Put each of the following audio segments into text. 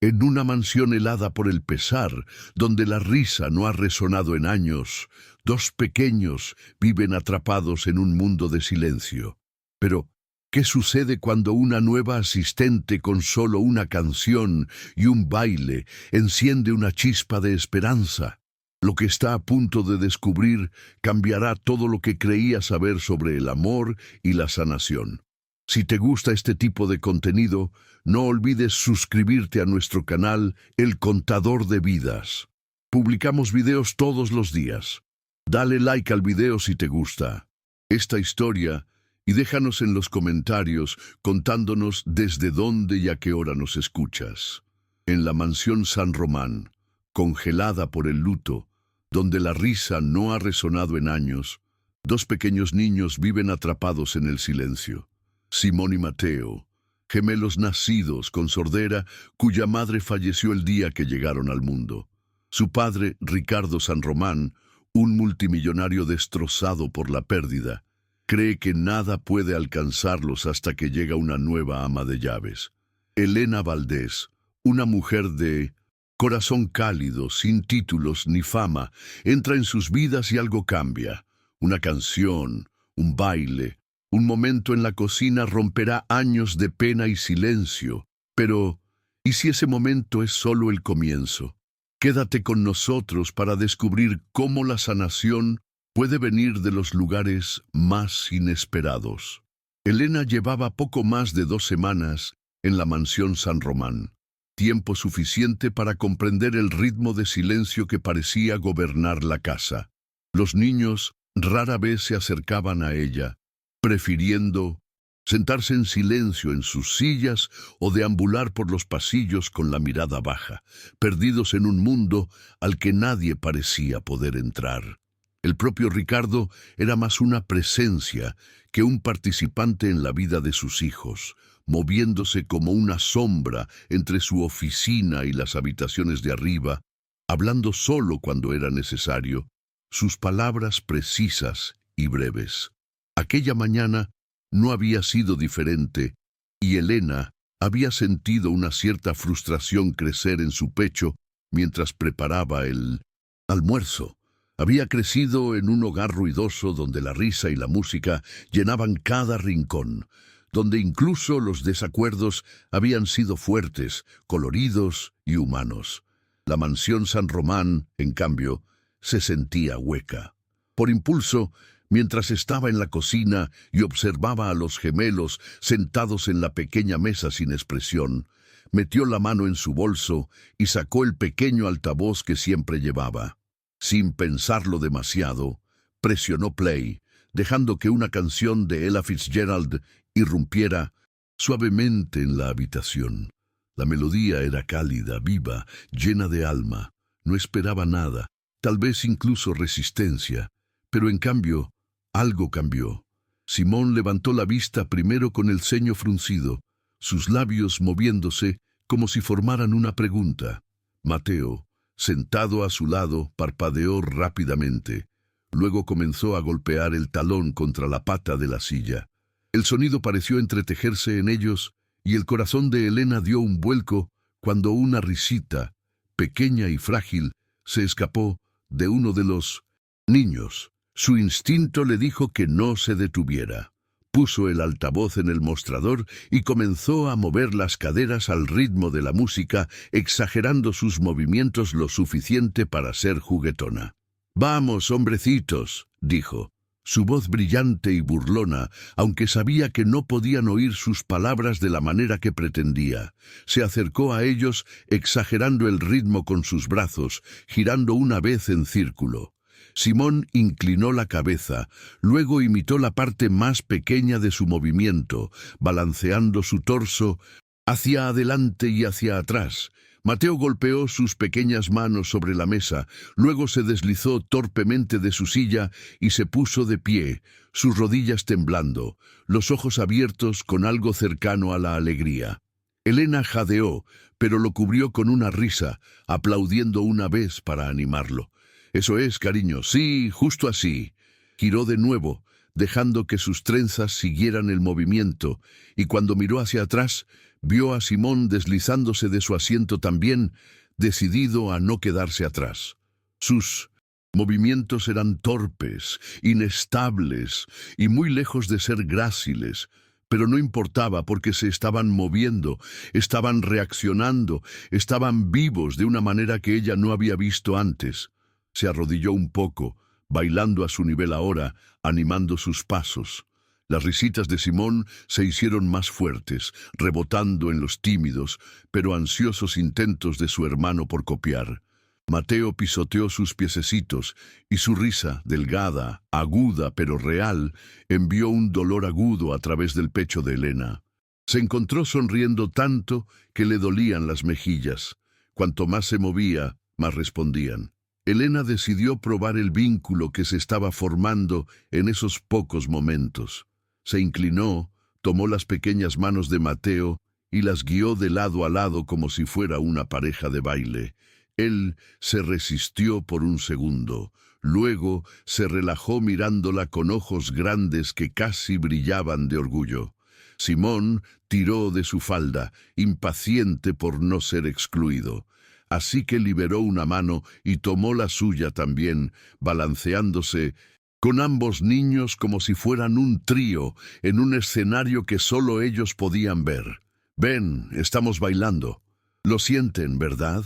En una mansión helada por el pesar, donde la risa no ha resonado en años, dos pequeños viven atrapados en un mundo de silencio. Pero, ¿qué sucede cuando una nueva asistente con solo una canción y un baile enciende una chispa de esperanza? Lo que está a punto de descubrir cambiará todo lo que creías saber sobre el amor y la sanación. Si te gusta este tipo de contenido, no olvides suscribirte a nuestro canal El Contador de Vidas. Publicamos videos todos los días. Dale like al video si te gusta esta historia y déjanos en los comentarios contándonos desde dónde y a qué hora nos escuchas. En la mansión San Román, congelada por el luto, donde la risa no ha resonado en años, dos pequeños niños viven atrapados en el silencio. Simón y Mateo, gemelos nacidos con sordera, cuya madre falleció el día que llegaron al mundo. Su padre, Ricardo San Román, un multimillonario destrozado por la pérdida, cree que nada puede alcanzarlos hasta que llega una nueva ama de llaves. Elena Valdés, una mujer de corazón cálido, sin títulos ni fama, entra en sus vidas y algo cambia. Una canción, un baile, un momento en la cocina romperá años de pena y silencio. Pero, ¿y si ese momento es solo el comienzo? Quédate con nosotros para descubrir cómo la sanación puede venir de los lugares más inesperados. Elena llevaba poco más de 2 semanas en la mansión San Román, tiempo suficiente para comprender el ritmo de silencio que parecía gobernar la casa. Los niños rara vez se acercaban a ella, prefiriendo sentarse en silencio en sus sillas o deambular por los pasillos con la mirada baja, perdidos en un mundo al que nadie parecía poder entrar. El propio Ricardo era más una presencia que un participante en la vida de sus hijos, moviéndose como una sombra entre su oficina y las habitaciones de arriba, hablando solo cuando era necesario, sus palabras precisas y breves. Aquella mañana no había sido diferente, y Elena había sentido una cierta frustración crecer en su pecho mientras preparaba el almuerzo. Había crecido en un hogar ruidoso donde la risa y la música llenaban cada rincón, donde incluso los desacuerdos habían sido fuertes, coloridos y humanos. La mansión San Román, en cambio, se sentía hueca. Por impulso, mientras estaba en la cocina y observaba a los gemelos sentados en la pequeña mesa sin expresión, metió la mano en su bolso y sacó el pequeño altavoz que siempre llevaba. Sin pensarlo demasiado, presionó play, dejando que una canción de Ella Fitzgerald irrumpiera suavemente en la habitación. La melodía era cálida, viva, llena de alma. No esperaba nada, tal vez incluso resistencia, pero en cambio, algo cambió. Simón levantó la vista primero con el ceño fruncido, sus labios moviéndose como si formaran una pregunta. Mateo, sentado a su lado, parpadeó rápidamente. Luego comenzó a golpear el talón contra la pata de la silla. El sonido pareció entretejerse en ellos, y el corazón de Elena dio un vuelco cuando una risita, pequeña y frágil, se escapó de uno de los niños. Su instinto le dijo que no se detuviera. Puso el altavoz en el mostrador y comenzó a mover las caderas al ritmo de la música, exagerando sus movimientos lo suficiente para ser juguetona. «Vamos, hombrecitos», dijo. Su voz brillante y burlona, aunque sabía que no podían oír sus palabras de la manera que pretendía. Se acercó a ellos, exagerando el ritmo con sus brazos, girando una vez en círculo. Simón inclinó la cabeza, luego imitó la parte más pequeña de su movimiento, balanceando su torso hacia adelante y hacia atrás. Mateo golpeó sus pequeñas manos sobre la mesa, luego se deslizó torpemente de su silla y se puso de pie, sus rodillas temblando, los ojos abiertos con algo cercano a la alegría. Elena jadeó, pero lo cubrió con una risa, aplaudiendo una vez para animarlo. «Eso es, cariño, sí, justo así». Giró de nuevo, dejando que sus trenzas siguieran el movimiento, y cuando miró hacia atrás, vio a Simón deslizándose de su asiento también, decidido a no quedarse atrás. Sus movimientos eran torpes, inestables y muy lejos de ser gráciles, pero no importaba porque se estaban moviendo, estaban reaccionando, estaban vivos de una manera que ella no había visto antes. Se arrodilló un poco, bailando a su nivel ahora, animando sus pasos. Las risitas de Simón se hicieron más fuertes, rebotando en los tímidos, pero ansiosos intentos de su hermano por copiar. Mateo pisoteó sus piececitos, y su risa, delgada, aguda pero real, envió un dolor agudo a través del pecho de Elena. Se encontró sonriendo tanto que le dolían las mejillas. Cuanto más se movía, más respondían. Elena decidió probar el vínculo que se estaba formando en esos pocos momentos. Se inclinó, tomó las pequeñas manos de Mateo y las guió de lado a lado como si fuera una pareja de baile. Él se resistió por un segundo, luego se relajó mirándola con ojos grandes que casi brillaban de orgullo. Simón tiró de su falda, impaciente por no ser excluido. Así que liberó una mano y tomó la suya también, balanceándose con ambos niños como si fueran un trío en un escenario que solo ellos podían ver. «Ven, estamos bailando. Lo sienten, ¿verdad?»,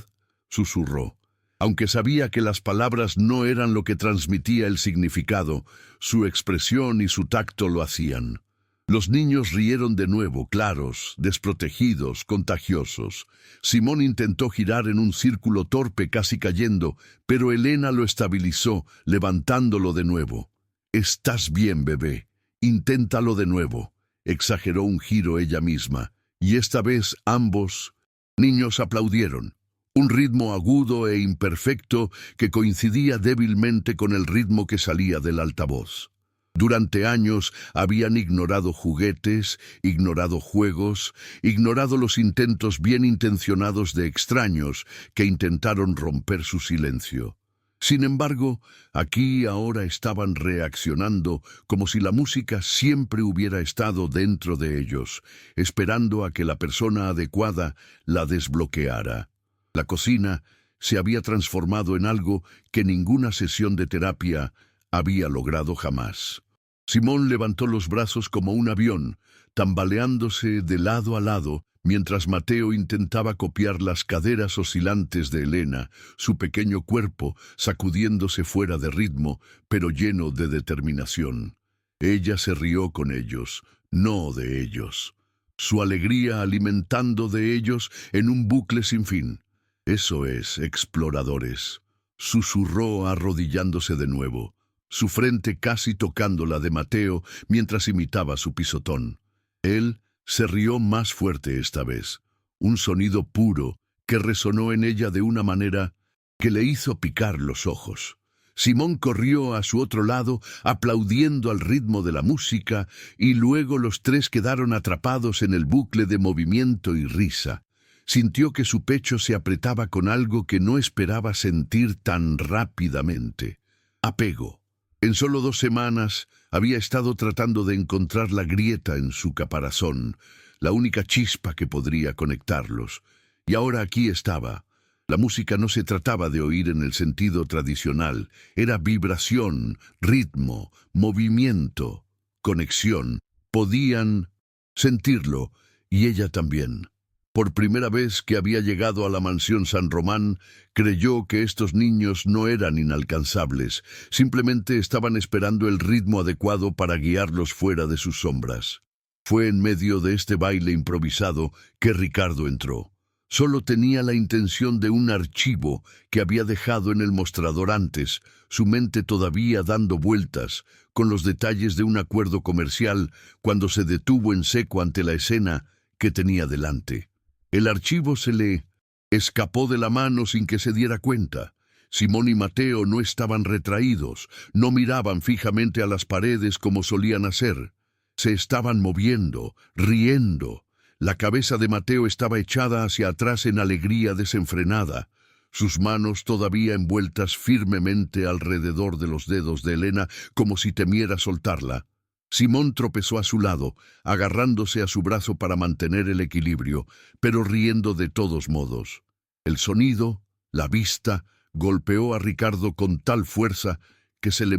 susurró. Aunque sabía que las palabras no eran lo que transmitía el significado, su expresión y su tacto lo hacían. Los niños rieron de nuevo, claros, desprotegidos, contagiosos. Simón intentó girar en un círculo torpe, casi cayendo, pero Elena lo estabilizó, levantándolo de nuevo. «Estás bien, bebé. Inténtalo de nuevo», exageró un giro ella misma, y esta vez ambos niños aplaudieron. Un ritmo agudo e imperfecto que coincidía débilmente con el ritmo que salía del altavoz. Durante años habían ignorado juguetes, ignorado juegos, ignorado los intentos bien intencionados de extraños que intentaron romper su silencio. Sin embargo, aquí ahora estaban reaccionando como si la música siempre hubiera estado dentro de ellos, esperando a que la persona adecuada la desbloqueara. La cocina se había transformado en algo que ninguna sesión de terapia había logrado jamás. Simón levantó los brazos como un avión, tambaleándose de lado a lado, mientras Mateo intentaba copiar las caderas oscilantes de Elena, su pequeño cuerpo sacudiéndose fuera de ritmo, pero lleno de determinación. Ella se rió con ellos, no de ellos. Su alegría alimentando de ellos en un bucle sin fin. «Eso es, exploradores», susurró arrodillándose de nuevo, su frente casi tocando la de Mateo mientras imitaba su pisotón. Él se rió más fuerte esta vez, un sonido puro que resonó en ella de una manera que le hizo picar los ojos. Simón corrió a su otro lado, aplaudiendo al ritmo de la música, y luego los tres quedaron atrapados en el bucle de movimiento y risa. Sintió que su pecho se apretaba con algo que no esperaba sentir tan rápidamente. Apego. En solo 2 semanas había estado tratando de encontrar la grieta en su caparazón, la única chispa que podría conectarlos. Y ahora aquí estaba. La música no se trataba de oír en el sentido tradicional. Era vibración, ritmo, movimiento, conexión. Podían sentirlo, y ella también. Por primera vez que había llegado a la mansión San Román, creyó que estos niños no eran inalcanzables, simplemente estaban esperando el ritmo adecuado para guiarlos fuera de sus sombras. Fue en medio de este baile improvisado que Ricardo entró. Solo tenía la intención de un archivo que había dejado en el mostrador antes, su mente todavía dando vueltas, con los detalles de un acuerdo comercial, cuando se detuvo en seco ante la escena que tenía delante. El archivo se le escapó de la mano sin que se diera cuenta. Simón y Mateo no estaban retraídos, no miraban fijamente a las paredes como solían hacer. Se estaban moviendo, riendo. La cabeza de Mateo estaba echada hacia atrás en alegría desenfrenada, sus manos todavía envueltas firmemente alrededor de los dedos de Elena como si temiera soltarla. Simón tropezó a su lado, agarrándose a su brazo para mantener el equilibrio, pero riendo de todos modos. El sonido, la vista, golpeó a Ricardo con tal fuerza que se le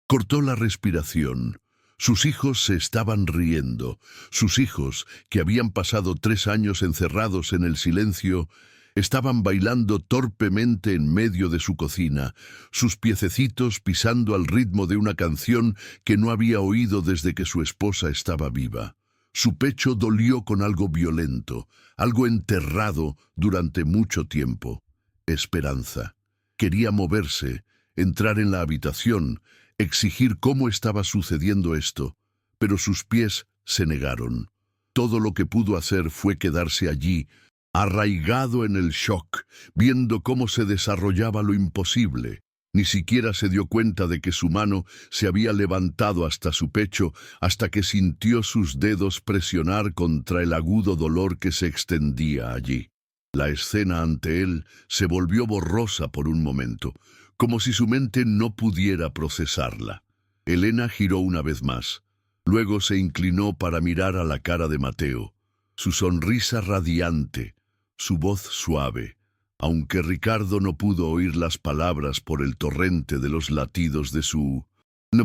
cortó la respiración. Sus hijos se estaban riendo. Sus hijos, que habían pasado 3 años encerrados en el silencio, estaban bailando torpemente en medio de su cocina, sus piececitos pisando al ritmo de una canción que no había oído desde que su esposa estaba viva. Su pecho dolió con algo violento, algo enterrado durante mucho tiempo. Esperanza. Quería moverse, entrar en la habitación, exigir cómo estaba sucediendo esto, pero sus pies se negaron. Todo lo que pudo hacer fue quedarse allí, arraigado en el shock, viendo cómo se desarrollaba lo imposible. Ni siquiera se dio cuenta de que su mano se había levantado hasta su pecho, hasta que sintió sus dedos presionar contra el agudo dolor que se extendía allí. La escena ante él se volvió borrosa por un momento, como si su mente no pudiera procesarla. Elena giró una vez más. Luego se inclinó para mirar a la cara de Mateo. Su sonrisa radiante, su voz suave, aunque Ricardo no pudo oír las palabras por el torrente de los latidos de su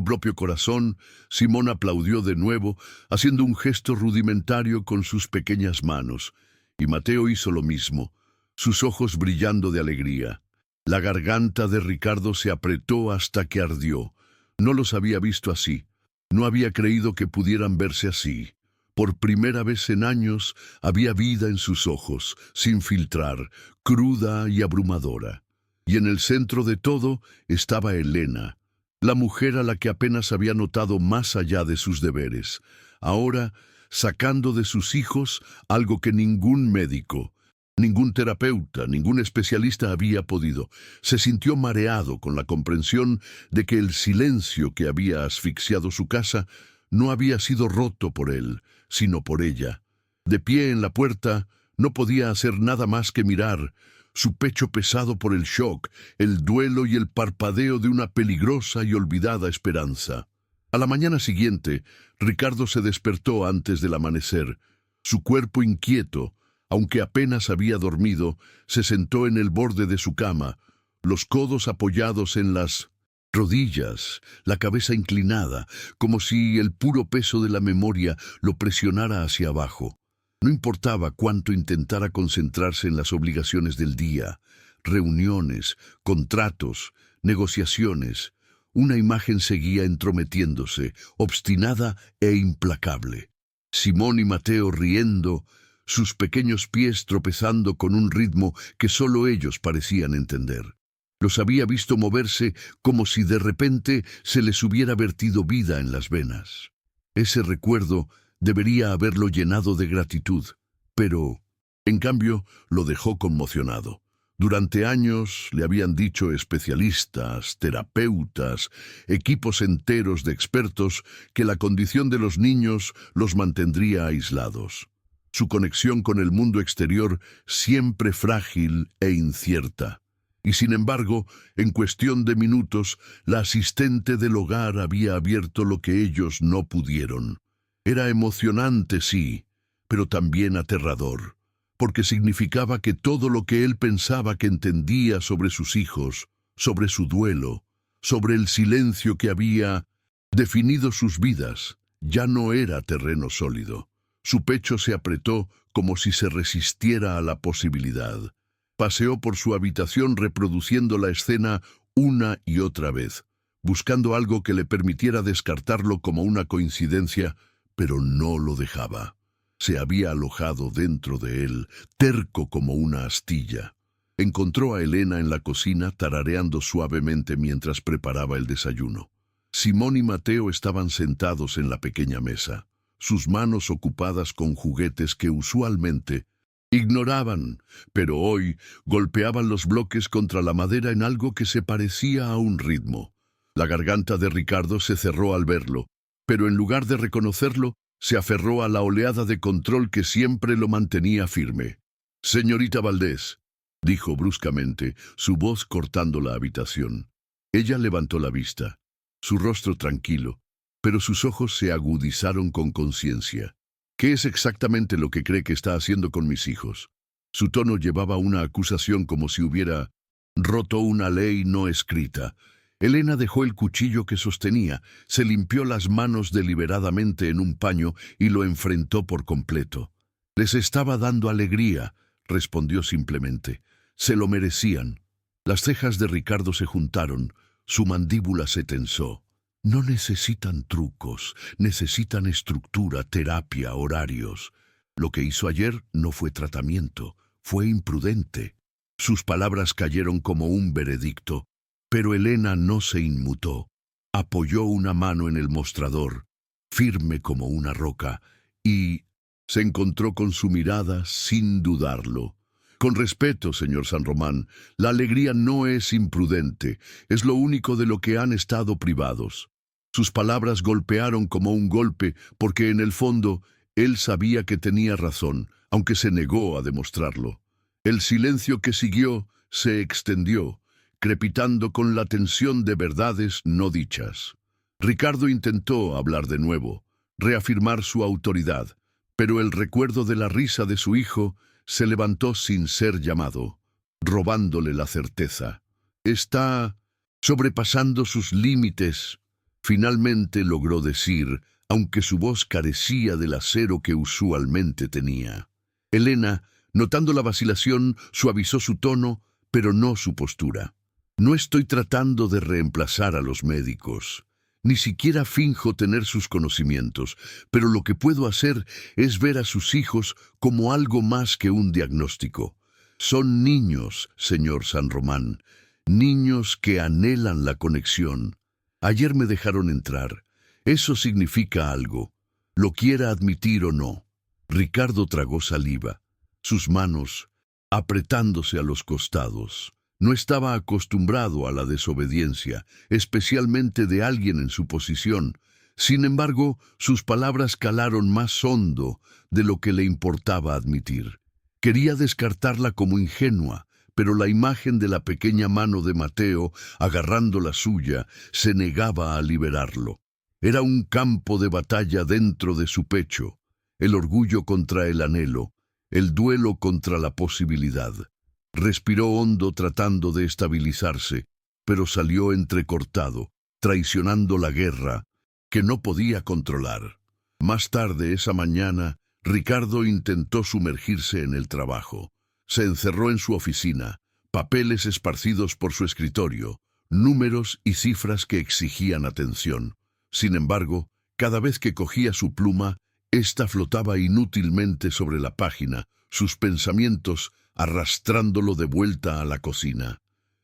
propio corazón. Simón aplaudió de nuevo, haciendo un gesto rudimentario con sus pequeñas manos, y Mateo hizo lo mismo, sus ojos brillando de alegría. La garganta de Ricardo se apretó hasta que ardió. No los había visto así. No había creído que pudieran verse así. Por primera vez en años había vida en sus ojos, sin filtrar, cruda y abrumadora. Y en el centro de todo estaba Elena, la mujer a la que apenas había notado más allá de sus deberes, ahora sacando de sus hijos algo que ningún médico, ningún terapeuta, ningún especialista había podido. Se sintió mareado con la comprensión de que el silencio que había asfixiado su casa no había sido roto por él, sino por ella. De pie en la puerta, no podía hacer nada más que mirar, su pecho pesado por el shock, el duelo y el parpadeo de una peligrosa y olvidada esperanza. A la mañana siguiente, Ricardo se despertó antes del amanecer. Su cuerpo inquieto, aunque apenas había dormido, se sentó en el borde de su cama, los codos apoyados en las rodillas, la cabeza inclinada, como si el puro peso de la memoria lo presionara hacia abajo. No importaba cuánto intentara concentrarse en las obligaciones del día, reuniones, contratos, negociaciones. Una imagen seguía entrometiéndose, obstinada e implacable. Simón y Mateo riendo, sus pequeños pies tropezando con un ritmo que solo ellos parecían entender. Los había visto moverse como si de repente se les hubiera vertido vida en las venas. Ese recuerdo debería haberlo llenado de gratitud, pero, en cambio, lo dejó conmocionado. Durante años le habían dicho especialistas, terapeutas, equipos enteros de expertos que la condición de los niños los mantendría aislados. Su conexión con el mundo exterior siempre frágil e incierta. Y sin embargo, en cuestión de minutos, la asistente del hogar había abierto lo que ellos no pudieron. Era emocionante, sí, pero también aterrador, porque significaba que todo lo que él pensaba que entendía sobre sus hijos, sobre su duelo, sobre el silencio que había definido sus vidas, ya no era terreno sólido. Su pecho se apretó como si se resistiera a la posibilidad. Paseó por su habitación reproduciendo la escena una y otra vez, buscando algo que le permitiera descartarlo como una coincidencia, pero no lo dejaba. Se había alojado dentro de él, terco como una astilla. Encontró a Elena en la cocina tarareando suavemente mientras preparaba el desayuno. Simón y Mateo estaban sentados en la pequeña mesa, sus manos ocupadas con juguetes que usualmente ignoraban, pero hoy golpeaban los bloques contra la madera en algo que se parecía a un ritmo. La garganta de Ricardo se cerró al verlo, pero en lugar de reconocerlo, se aferró a la oleada de control que siempre lo mantenía firme. «Señorita Valdés», dijo bruscamente, su voz cortando la habitación. Ella levantó la vista, su rostro tranquilo, pero sus ojos se agudizaron con conciencia. ¿Qué es exactamente lo que cree que está haciendo con mis hijos? Su tono llevaba una acusación como si hubiera roto una ley no escrita. Elena dejó el cuchillo que sostenía, se limpió las manos deliberadamente en un paño y lo enfrentó por completo. Les estaba dando alegría, respondió simplemente. Se lo merecían. Las cejas de Ricardo se juntaron, su mandíbula se tensó. No necesitan trucos, necesitan estructura, terapia, horarios. Lo que hizo ayer no fue tratamiento, fue imprudente. Sus palabras cayeron como un veredicto, pero Elena no se inmutó. Apoyó una mano en el mostrador, firme como una roca, y se encontró con su mirada sin dudarlo. Con respeto, señor San Román, la alegría no es imprudente, es lo único de lo que han estado privados. Sus palabras golpearon como un golpe, porque en el fondo él sabía que tenía razón, aunque se negó a demostrarlo. El silencio que siguió se extendió, crepitando con la tensión de verdades no dichas. Ricardo intentó hablar de nuevo, reafirmar su autoridad, pero el recuerdo de la risa de su hijo se levantó sin ser llamado, robándole la certeza. Está sobrepasando sus límites. Finalmente logró decir, aunque su voz carecía del acero que usualmente tenía. Elena, notando la vacilación, suavizó su tono, pero no su postura. No estoy tratando de reemplazar a los médicos. Ni siquiera finjo tener sus conocimientos, pero lo que puedo hacer es ver a sus hijos como algo más que un diagnóstico. Son niños, señor San Román, niños que anhelan la conexión. Ayer me dejaron entrar. Eso significa algo, lo quiera admitir o no. Ricardo tragó saliva, sus manos apretándose a los costados. No estaba acostumbrado a la desobediencia, especialmente de alguien en su posición. Sin embargo, sus palabras calaron más hondo de lo que le importaba admitir. Quería descartarla como ingenua, pero la imagen de la pequeña mano de Mateo, agarrando la suya, se negaba a liberarlo. Era un campo de batalla dentro de su pecho, el orgullo contra el anhelo, el duelo contra la posibilidad. Respiró hondo tratando de estabilizarse, pero salió entrecortado, traicionando la guerra que no podía controlar. Más tarde esa mañana, Ricardo intentó sumergirse en el trabajo. Se encerró en su oficina, papeles esparcidos por su escritorio, números y cifras que exigían atención. Sin embargo, cada vez que cogía su pluma, ésta flotaba inútilmente sobre la página, sus pensamientos arrastrándolo de vuelta a la cocina.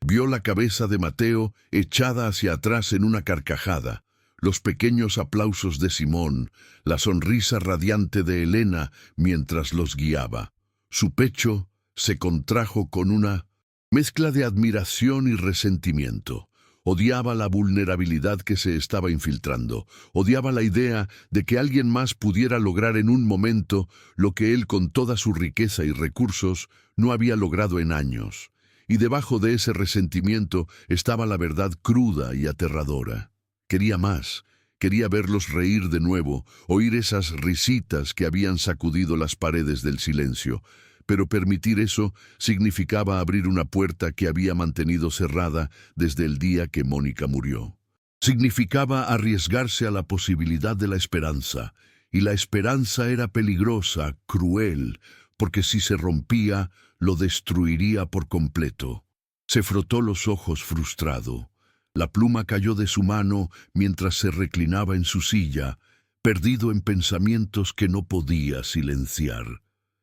Vio la cabeza de Mateo echada hacia atrás en una carcajada, los pequeños aplausos de Simón, la sonrisa radiante de Elena mientras los guiaba. Su pecho se contrajo con una mezcla de admiración y resentimiento. Odiaba la vulnerabilidad que se estaba infiltrando. Odiaba la idea de que alguien más pudiera lograr en un momento lo que él con toda su riqueza y recursos no había logrado en años. Y debajo de ese resentimiento estaba la verdad cruda y aterradora. Quería más. Quería verlos reír de nuevo, oír esas risitas que habían sacudido las paredes del silencio. Pero permitir eso significaba abrir una puerta que había mantenido cerrada desde el día que Mónica murió. Significaba arriesgarse a la posibilidad de la esperanza, y la esperanza era peligrosa, cruel, porque si se rompía, lo destruiría por completo. Se frotó los ojos frustrado. La pluma cayó de su mano mientras se reclinaba en su silla, perdido en pensamientos que no podía silenciar.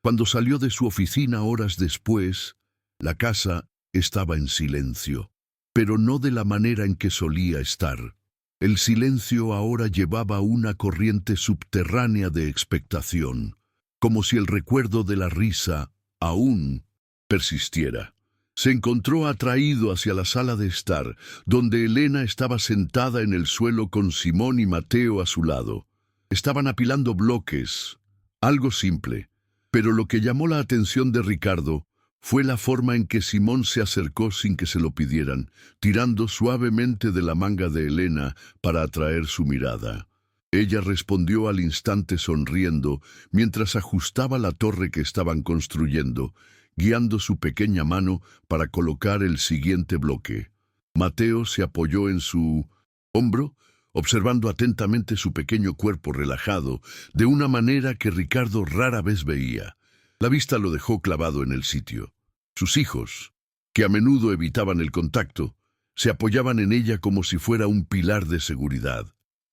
Cuando salió de su oficina horas después, la casa estaba en silencio, pero no de la manera en que solía estar. El silencio ahora llevaba una corriente subterránea de expectación, como si el recuerdo de la risa aún persistiera. Se encontró atraído hacia la sala de estar, donde Elena estaba sentada en el suelo con Simón y Mateo a su lado. Estaban apilando bloques, algo simple. Pero lo que llamó la atención de Ricardo fue la forma en que Simón se acercó sin que se lo pidieran, tirando suavemente de la manga de Elena para atraer su mirada. Ella respondió al instante sonriendo mientras ajustaba la torre que estaban construyendo, guiando su pequeña mano para colocar el siguiente bloque. Mateo se apoyó en su hombro, observando atentamente su pequeño cuerpo relajado, de una manera que Ricardo rara vez veía. La vista lo dejó clavado en el sitio. Sus hijos, que a menudo evitaban el contacto, se apoyaban en ella como si fuera un pilar de seguridad.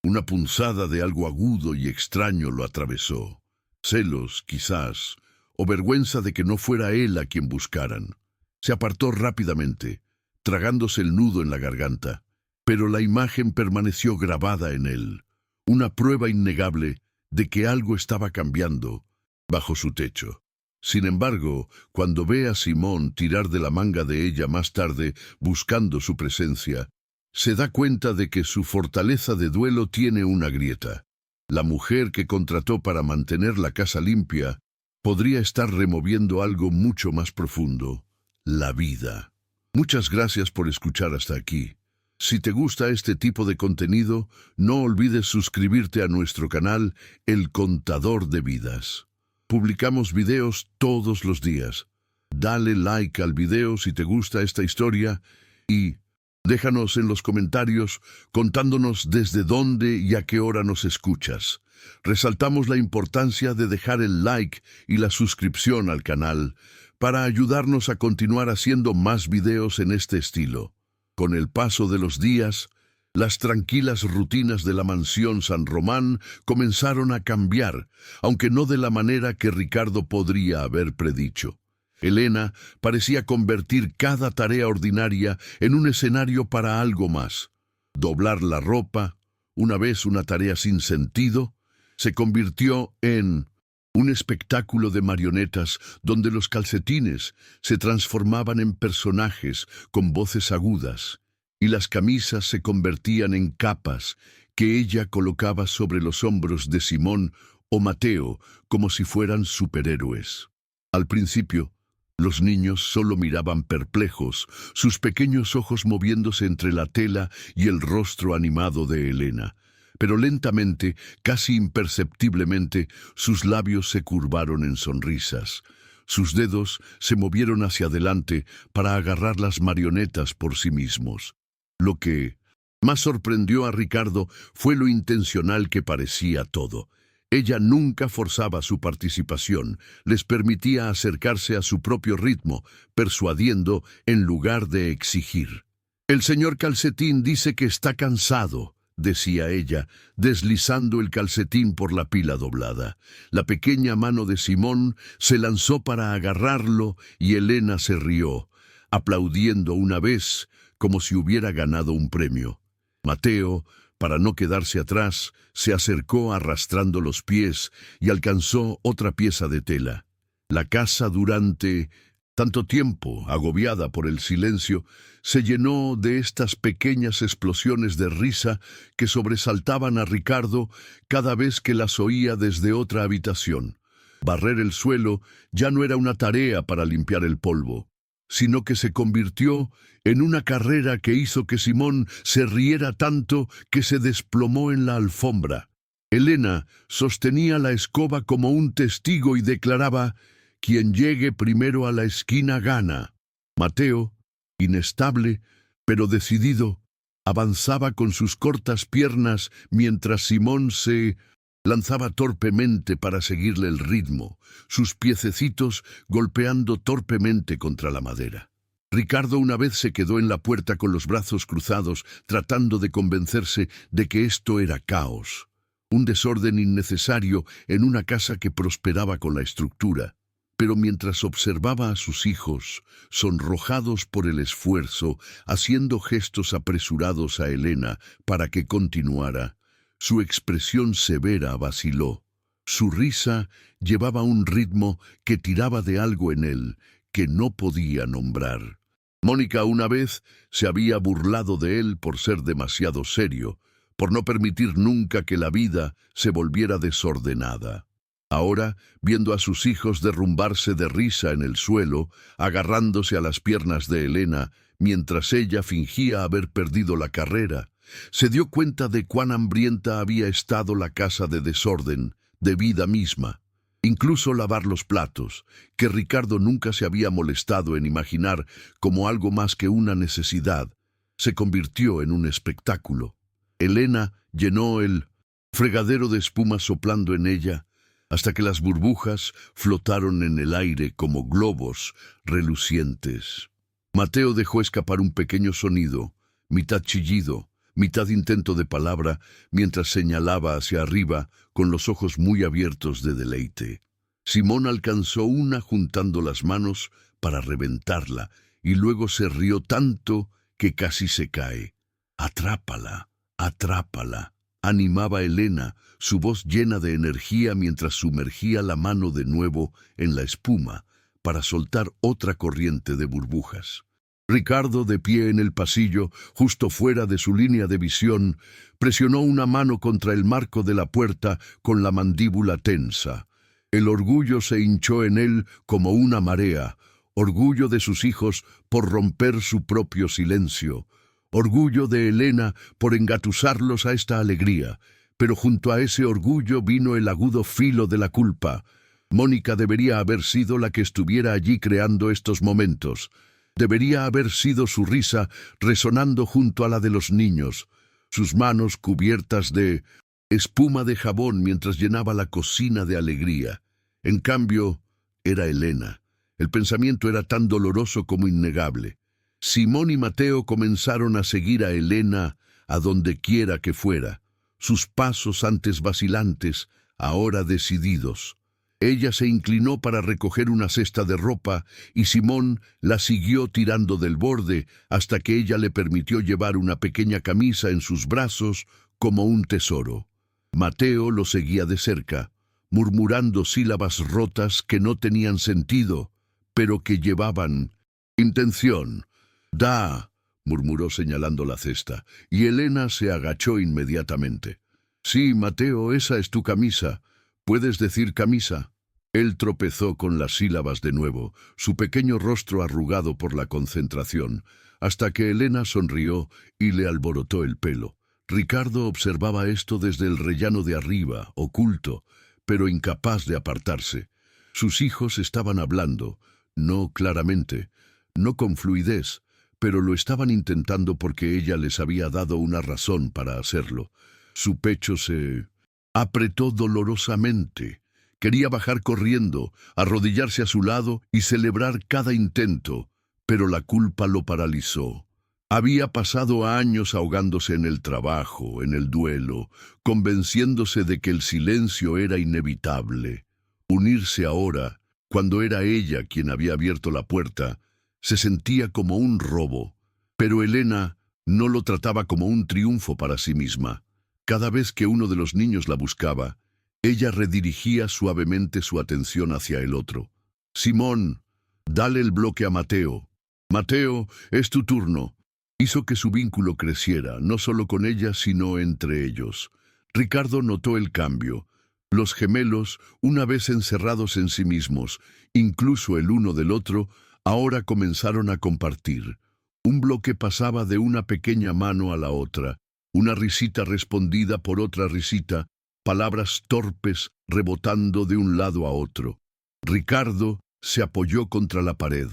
Una punzada de algo agudo y extraño lo atravesó. Celos, quizás, o vergüenza de que no fuera él a quien buscaran. Se apartó rápidamente, tragándose el nudo en la garganta, pero la imagen permaneció grabada en él, una prueba innegable de que algo estaba cambiando bajo su techo. Sin embargo, cuando ve a Simón tirar de la manga de ella más tarde buscando su presencia, se da cuenta de que su fortaleza de duelo tiene una grieta. La mujer que contrató para mantener la casa limpia podría estar removiendo algo mucho más profundo: la vida. Muchas gracias por escuchar hasta aquí. Si te gusta este tipo de contenido, no olvides suscribirte a nuestro canal El Contador de Vidas. Publicamos videos todos los días. Dale like al video si te gusta esta historia y déjanos en los comentarios contándonos desde dónde y a qué hora nos escuchas. Resaltamos la importancia de dejar el like y la suscripción al canal para ayudarnos a continuar haciendo más videos en este estilo. Con el paso de los días, las tranquilas rutinas de la mansión San Román comenzaron a cambiar, aunque no de la manera que Ricardo podría haber predicho. Elena parecía convertir cada tarea ordinaria en un escenario para algo más. Doblar la ropa, una vez una tarea sin sentido, se convirtió en un espectáculo de marionetas donde los calcetines se transformaban en personajes con voces agudas y las camisas se convertían en capas que ella colocaba sobre los hombros de Simón o Mateo como si fueran superhéroes. Al principio, los niños solo miraban perplejos, sus pequeños ojos moviéndose entre la tela y el rostro animado de Elena. Pero lentamente, casi imperceptiblemente, sus labios se curvaron en sonrisas. Sus dedos se movieron hacia adelante para agarrar las marionetas por sí mismos. Lo que más sorprendió a Ricardo fue lo intencional que parecía todo. Ella nunca forzaba su participación, les permitía acercarse a su propio ritmo, persuadiendo en lugar de exigir. «El señor Calcetín dice que está cansado», decía ella, deslizando el calcetín por la pila doblada. La pequeña mano de Simón se lanzó para agarrarlo y Elena se rió, aplaudiendo una vez como si hubiera ganado un premio. Mateo, para no quedarse atrás, se acercó arrastrando los pies y alcanzó otra pieza de tela. La casa durante tanto tiempo, agobiada por el silencio, se llenó de estas pequeñas explosiones de risa que sobresaltaban a Ricardo cada vez que las oía desde otra habitación. Barrer el suelo ya no era una tarea para limpiar el polvo, sino que se convirtió en una carrera que hizo que Simón se riera tanto que se desplomó en la alfombra. Elena sostenía la escoba como un testigo y declaraba: «Quien llegue primero a la esquina gana». Mateo, inestable pero decidido, avanzaba con sus cortas piernas mientras Simón se lanzaba torpemente para seguirle el ritmo, sus piececitos golpeando torpemente contra la madera. Ricardo una vez se quedó en la puerta con los brazos cruzados, tratando de convencerse de que esto era caos, un desorden innecesario en una casa que prosperaba con la estructura. Pero mientras observaba a sus hijos, sonrojados por el esfuerzo, haciendo gestos apresurados a Elena para que continuara, su expresión severa vaciló. Su risa llevaba un ritmo que tiraba de algo en él que no podía nombrar. Mónica una vez se había burlado de él por ser demasiado serio, por no permitir nunca que la vida se volviera desordenada. Ahora, viendo a sus hijos derrumbarse de risa en el suelo, agarrándose a las piernas de Elena, mientras ella fingía haber perdido la carrera, Se dio cuenta de cuán hambrienta había estado la casa de desorden, de vida misma. Incluso lavar los platos, que Ricardo nunca se había molestado en imaginar como algo más que una necesidad, se convirtió en un espectáculo. Elena llenó el fregadero de espuma soplando en ella, hasta que las burbujas flotaron en el aire como globos relucientes. Mateo dejó escapar un pequeño sonido, mitad chillido, mitad intento de palabra, mientras señalaba hacia arriba con los ojos muy abiertos de deleite. Simón alcanzó una juntando las manos para reventarla, y luego se rió tanto que casi se cae. «Atrápala, atrápala», animaba Elena, su voz llena de energía mientras sumergía la mano de nuevo en la espuma para soltar otra corriente de burbujas. Ricardo, de pie en el pasillo, justo fuera de su línea de visión, presionó una mano contra el marco de la puerta con la mandíbula tensa. El orgullo se hinchó en él como una marea, orgullo de sus hijos por romper su propio silencio, orgullo de Elena por engatusarlos a esta alegría, pero junto a ese orgullo vino el agudo filo de la culpa. Mónica debería haber sido la que estuviera allí creando estos momentos. Debería haber sido su risa resonando junto a la de los niños, sus manos cubiertas de espuma de jabón mientras llenaba la cocina de alegría. En cambio, era Elena. El pensamiento era tan doloroso como innegable. Simón y Mateo comenzaron a seguir a Elena a donde quiera que fuera, sus pasos antes vacilantes, ahora decididos. Ella se inclinó para recoger una cesta de ropa y Simón la siguió tirando del borde hasta que ella le permitió llevar una pequeña camisa en sus brazos como un tesoro. Mateo lo seguía de cerca, murmurando sílabas rotas que no tenían sentido, pero que llevaban intención. «Da», murmuró señalando la cesta, y Elena se agachó inmediatamente. «Sí, Mateo, esa es tu camisa. ¿Puedes decir camisa?» Él tropezó con las sílabas de nuevo, su pequeño rostro arrugado por la concentración, hasta que Elena sonrió y le alborotó el pelo. Ricardo observaba esto desde el rellano de arriba, oculto, pero incapaz de apartarse. Sus hijos estaban hablando, no claramente, no con fluidez, pero lo estaban intentando porque ella les había dado una razón para hacerlo. Su pecho se apretó dolorosamente. Quería bajar corriendo, arrodillarse a su lado y celebrar cada intento, pero la culpa lo paralizó. Había pasado años ahogándose en el trabajo, en el duelo, convenciéndose de que el silencio era inevitable. Unirse ahora, cuando era ella quien había abierto la puerta, se sentía como un robo. Pero Elena no lo trataba como un triunfo para sí misma. Cada vez que uno de los niños la buscaba, ella redirigía suavemente su atención hacia el otro. «Simón, dale el bloque a Mateo. Mateo, es tu turno». Hizo que su vínculo creciera, no solo con ella, sino entre ellos. Ricardo notó el cambio. Los gemelos, una vez encerrados en sí mismos, incluso el uno del otro, ahora comenzaron a compartir. Un bloque pasaba de una pequeña mano a la otra, una risita respondida por otra risita, palabras torpes rebotando de un lado a otro. Ricardo se apoyó contra la pared,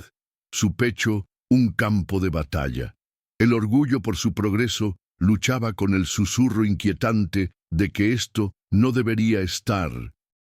su pecho un campo de batalla. El orgullo por su progreso luchaba con el susurro inquietante de que esto no debería estar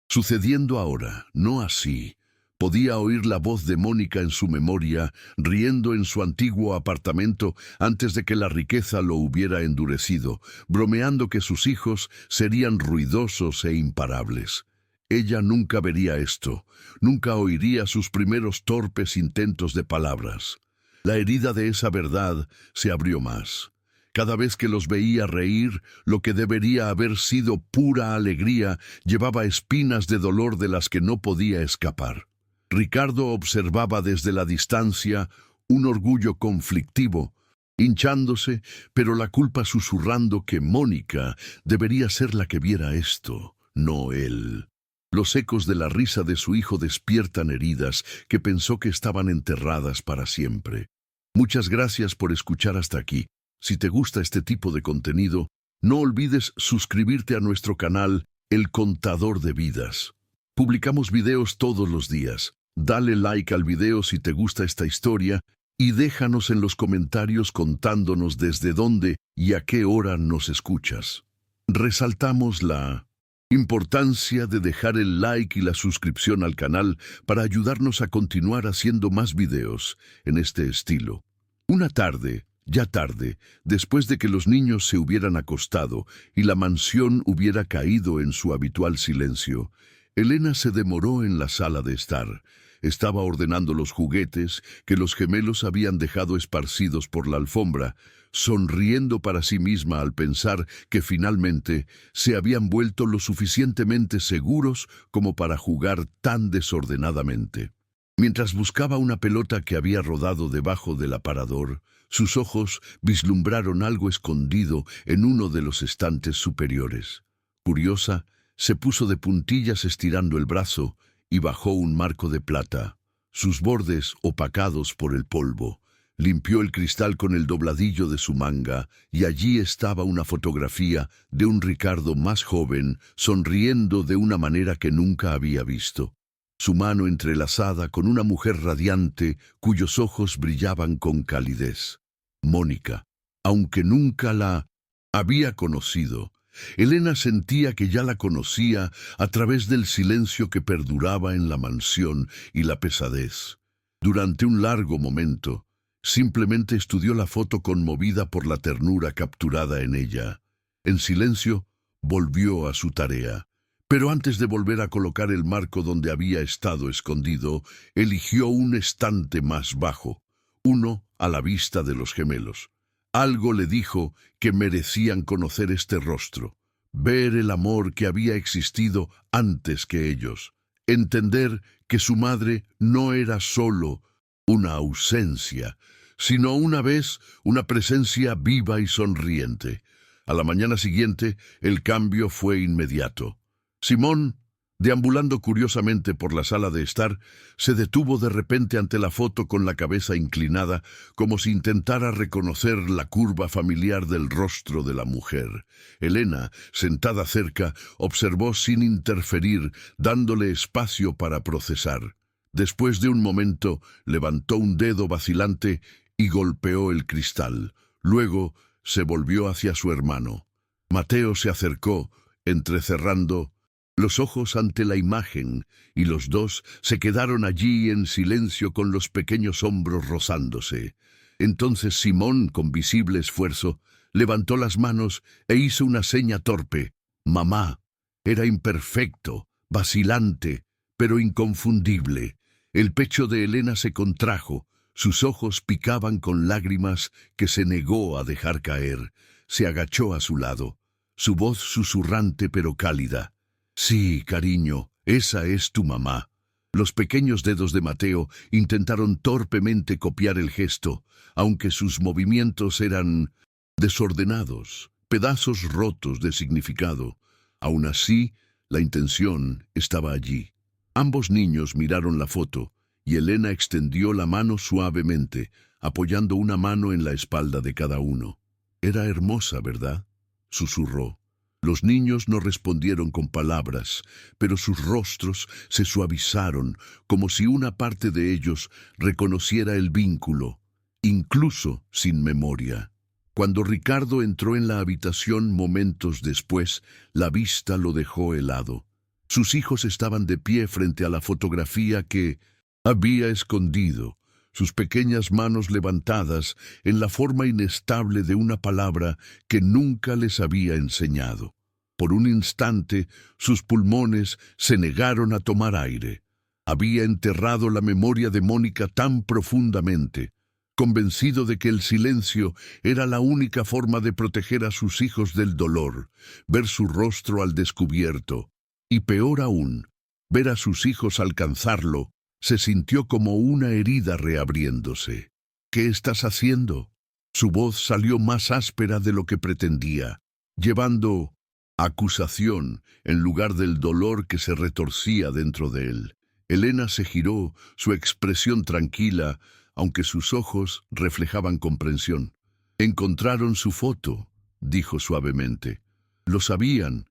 sucediendo ahora, no así. Podía oír la voz de Mónica en su memoria, riendo en su antiguo apartamento antes de que la riqueza lo hubiera endurecido, bromeando que sus hijos serían ruidosos e imparables. Ella nunca vería esto, nunca oiría sus primeros torpes intentos de palabras. La herida de esa verdad se abrió más. Cada vez que los veía reír, lo que debería haber sido pura alegría llevaba espinas de dolor de las que no podía escapar. Ricardo observaba desde la distancia un orgullo conflictivo, hinchándose, pero la culpa susurrando que Mónica debería ser la que viera esto, no él. Los ecos de la risa de su hijo despiertan heridas que pensó que estaban enterradas para siempre. Muchas gracias por escuchar hasta aquí. Si te gusta este tipo de contenido, no olvides suscribirte a nuestro canal El Contador de Vidas. Publicamos videos todos los días. Dale like al video si te gusta esta historia y déjanos en los comentarios contándonos desde dónde y a qué hora nos escuchas. Resaltamos la importancia de dejar el like y la suscripción al canal para ayudarnos a continuar haciendo más videos en este estilo. Una tarde, ya tarde, después de que los niños se hubieran acostado y la mansión hubiera caído en su habitual silencio, Elena se demoró en la sala de estar. Estaba ordenando los juguetes que los gemelos habían dejado esparcidos por la alfombra, sonriendo para sí misma al pensar que finalmente se habían vuelto lo suficientemente seguros como para jugar tan desordenadamente. Mientras buscaba una pelota que había rodado debajo del aparador, sus ojos vislumbraron algo escondido en uno de los estantes superiores. Curiosa, se puso de puntillas estirando el brazo y bajó un marco de plata, sus bordes opacados por el polvo. Limpió el cristal con el dobladillo de su manga y allí estaba una fotografía de un Ricardo más joven, sonriendo de una manera que nunca había visto. Su mano entrelazada con una mujer radiante cuyos ojos brillaban con calidez. Mónica, aunque nunca la había conocido, Elena sentía que ya la conocía a través del silencio que perduraba en la mansión y la pesadez. Durante un largo momento, simplemente estudió la foto conmovida por la ternura capturada en ella. En silencio, volvió a su tarea. Pero antes de volver a colocar el marco donde había estado escondido, eligió un estante más bajo, uno a la vista de los gemelos. Algo le dijo que merecían conocer este rostro, ver el amor que había existido antes que ellos, entender que su madre no era solo una ausencia, sino una vez una presencia viva y sonriente. A la mañana siguiente, el cambio fue inmediato. Simón, deambulando curiosamente por la sala de estar, se detuvo de repente ante la foto con la cabeza inclinada, como si intentara reconocer la curva familiar del rostro de la mujer. Elena, sentada cerca, observó sin interferir, dándole espacio para procesar. Después de un momento, levantó un dedo vacilante y golpeó el cristal. Luego se volvió hacia su hermano. Mateo se acercó, entrecerrando los ojos ante la imagen, y los dos se quedaron allí en silencio con los pequeños hombros rozándose. Entonces Simón, con visible esfuerzo, levantó las manos e hizo una seña torpe. Mamá. Era imperfecto, vacilante, pero inconfundible. El pecho de Elena se contrajo, sus ojos picaban con lágrimas que se negó a dejar caer. Se agachó a su lado, su voz susurrante pero cálida. Sí, cariño, esa es tu mamá. Los pequeños dedos de Mateo intentaron torpemente copiar el gesto, aunque sus movimientos eran desordenados, pedazos rotos de significado. Aún así, la intención estaba allí. Ambos niños miraron la foto, y Elena extendió la mano suavemente, apoyando una mano en la espalda de cada uno. Era hermosa, ¿verdad?, susurró. Los niños no respondieron con palabras, pero sus rostros se suavizaron, como si una parte de ellos reconociera el vínculo, incluso sin memoria. Cuando Ricardo entró en la habitación momentos después, la vista lo dejó helado. Sus hijos estaban de pie frente a la fotografía que había escondido, sus pequeñas manos levantadas en la forma inestable de una palabra que nunca les había enseñado. Por un instante, sus pulmones se negaron a tomar aire. Había enterrado la memoria de Mónica tan profundamente, convencido de que el silencio era la única forma de proteger a sus hijos del dolor, ver su rostro al descubierto, y peor aún, ver a sus hijos alcanzarlo. Se sintió como una herida reabriéndose. ¿Qué estás haciendo? Su voz salió más áspera de lo que pretendía, llevando acusación en lugar del dolor que se retorcía dentro de él. Elena se giró, su expresión tranquila, aunque sus ojos reflejaban comprensión. Encontraron su foto, dijo suavemente. Lo sabían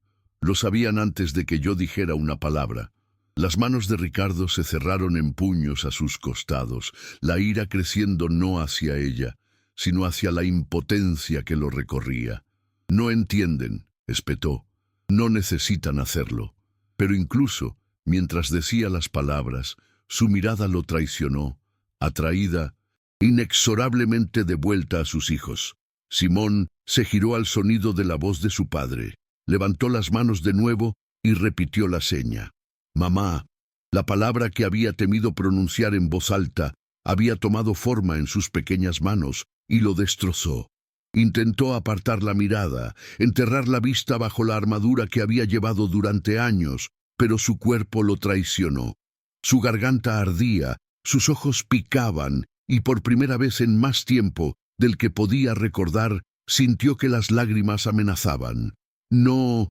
antes de que yo dijera una palabra. Las manos de Ricardo se cerraron en puños a sus costados, la ira creciendo no hacia ella, sino hacia la impotencia que lo recorría. No entienden, espetó. No necesitan hacerlo. Pero incluso, mientras decía las palabras, su mirada lo traicionó, atraída inexorablemente de vuelta a sus hijos. Simón se giró al sonido de la voz de su padre, levantó las manos de nuevo y repitió la seña. Mamá, la palabra que había temido pronunciar en voz alta, había tomado forma en sus pequeñas manos y lo destrozó. Intentó apartar la mirada, enterrar la vista bajo la armadura que había llevado durante años, pero su cuerpo lo traicionó. Su garganta ardía, sus ojos picaban, y por primera vez en más tiempo del que podía recordar, sintió que las lágrimas amenazaban. No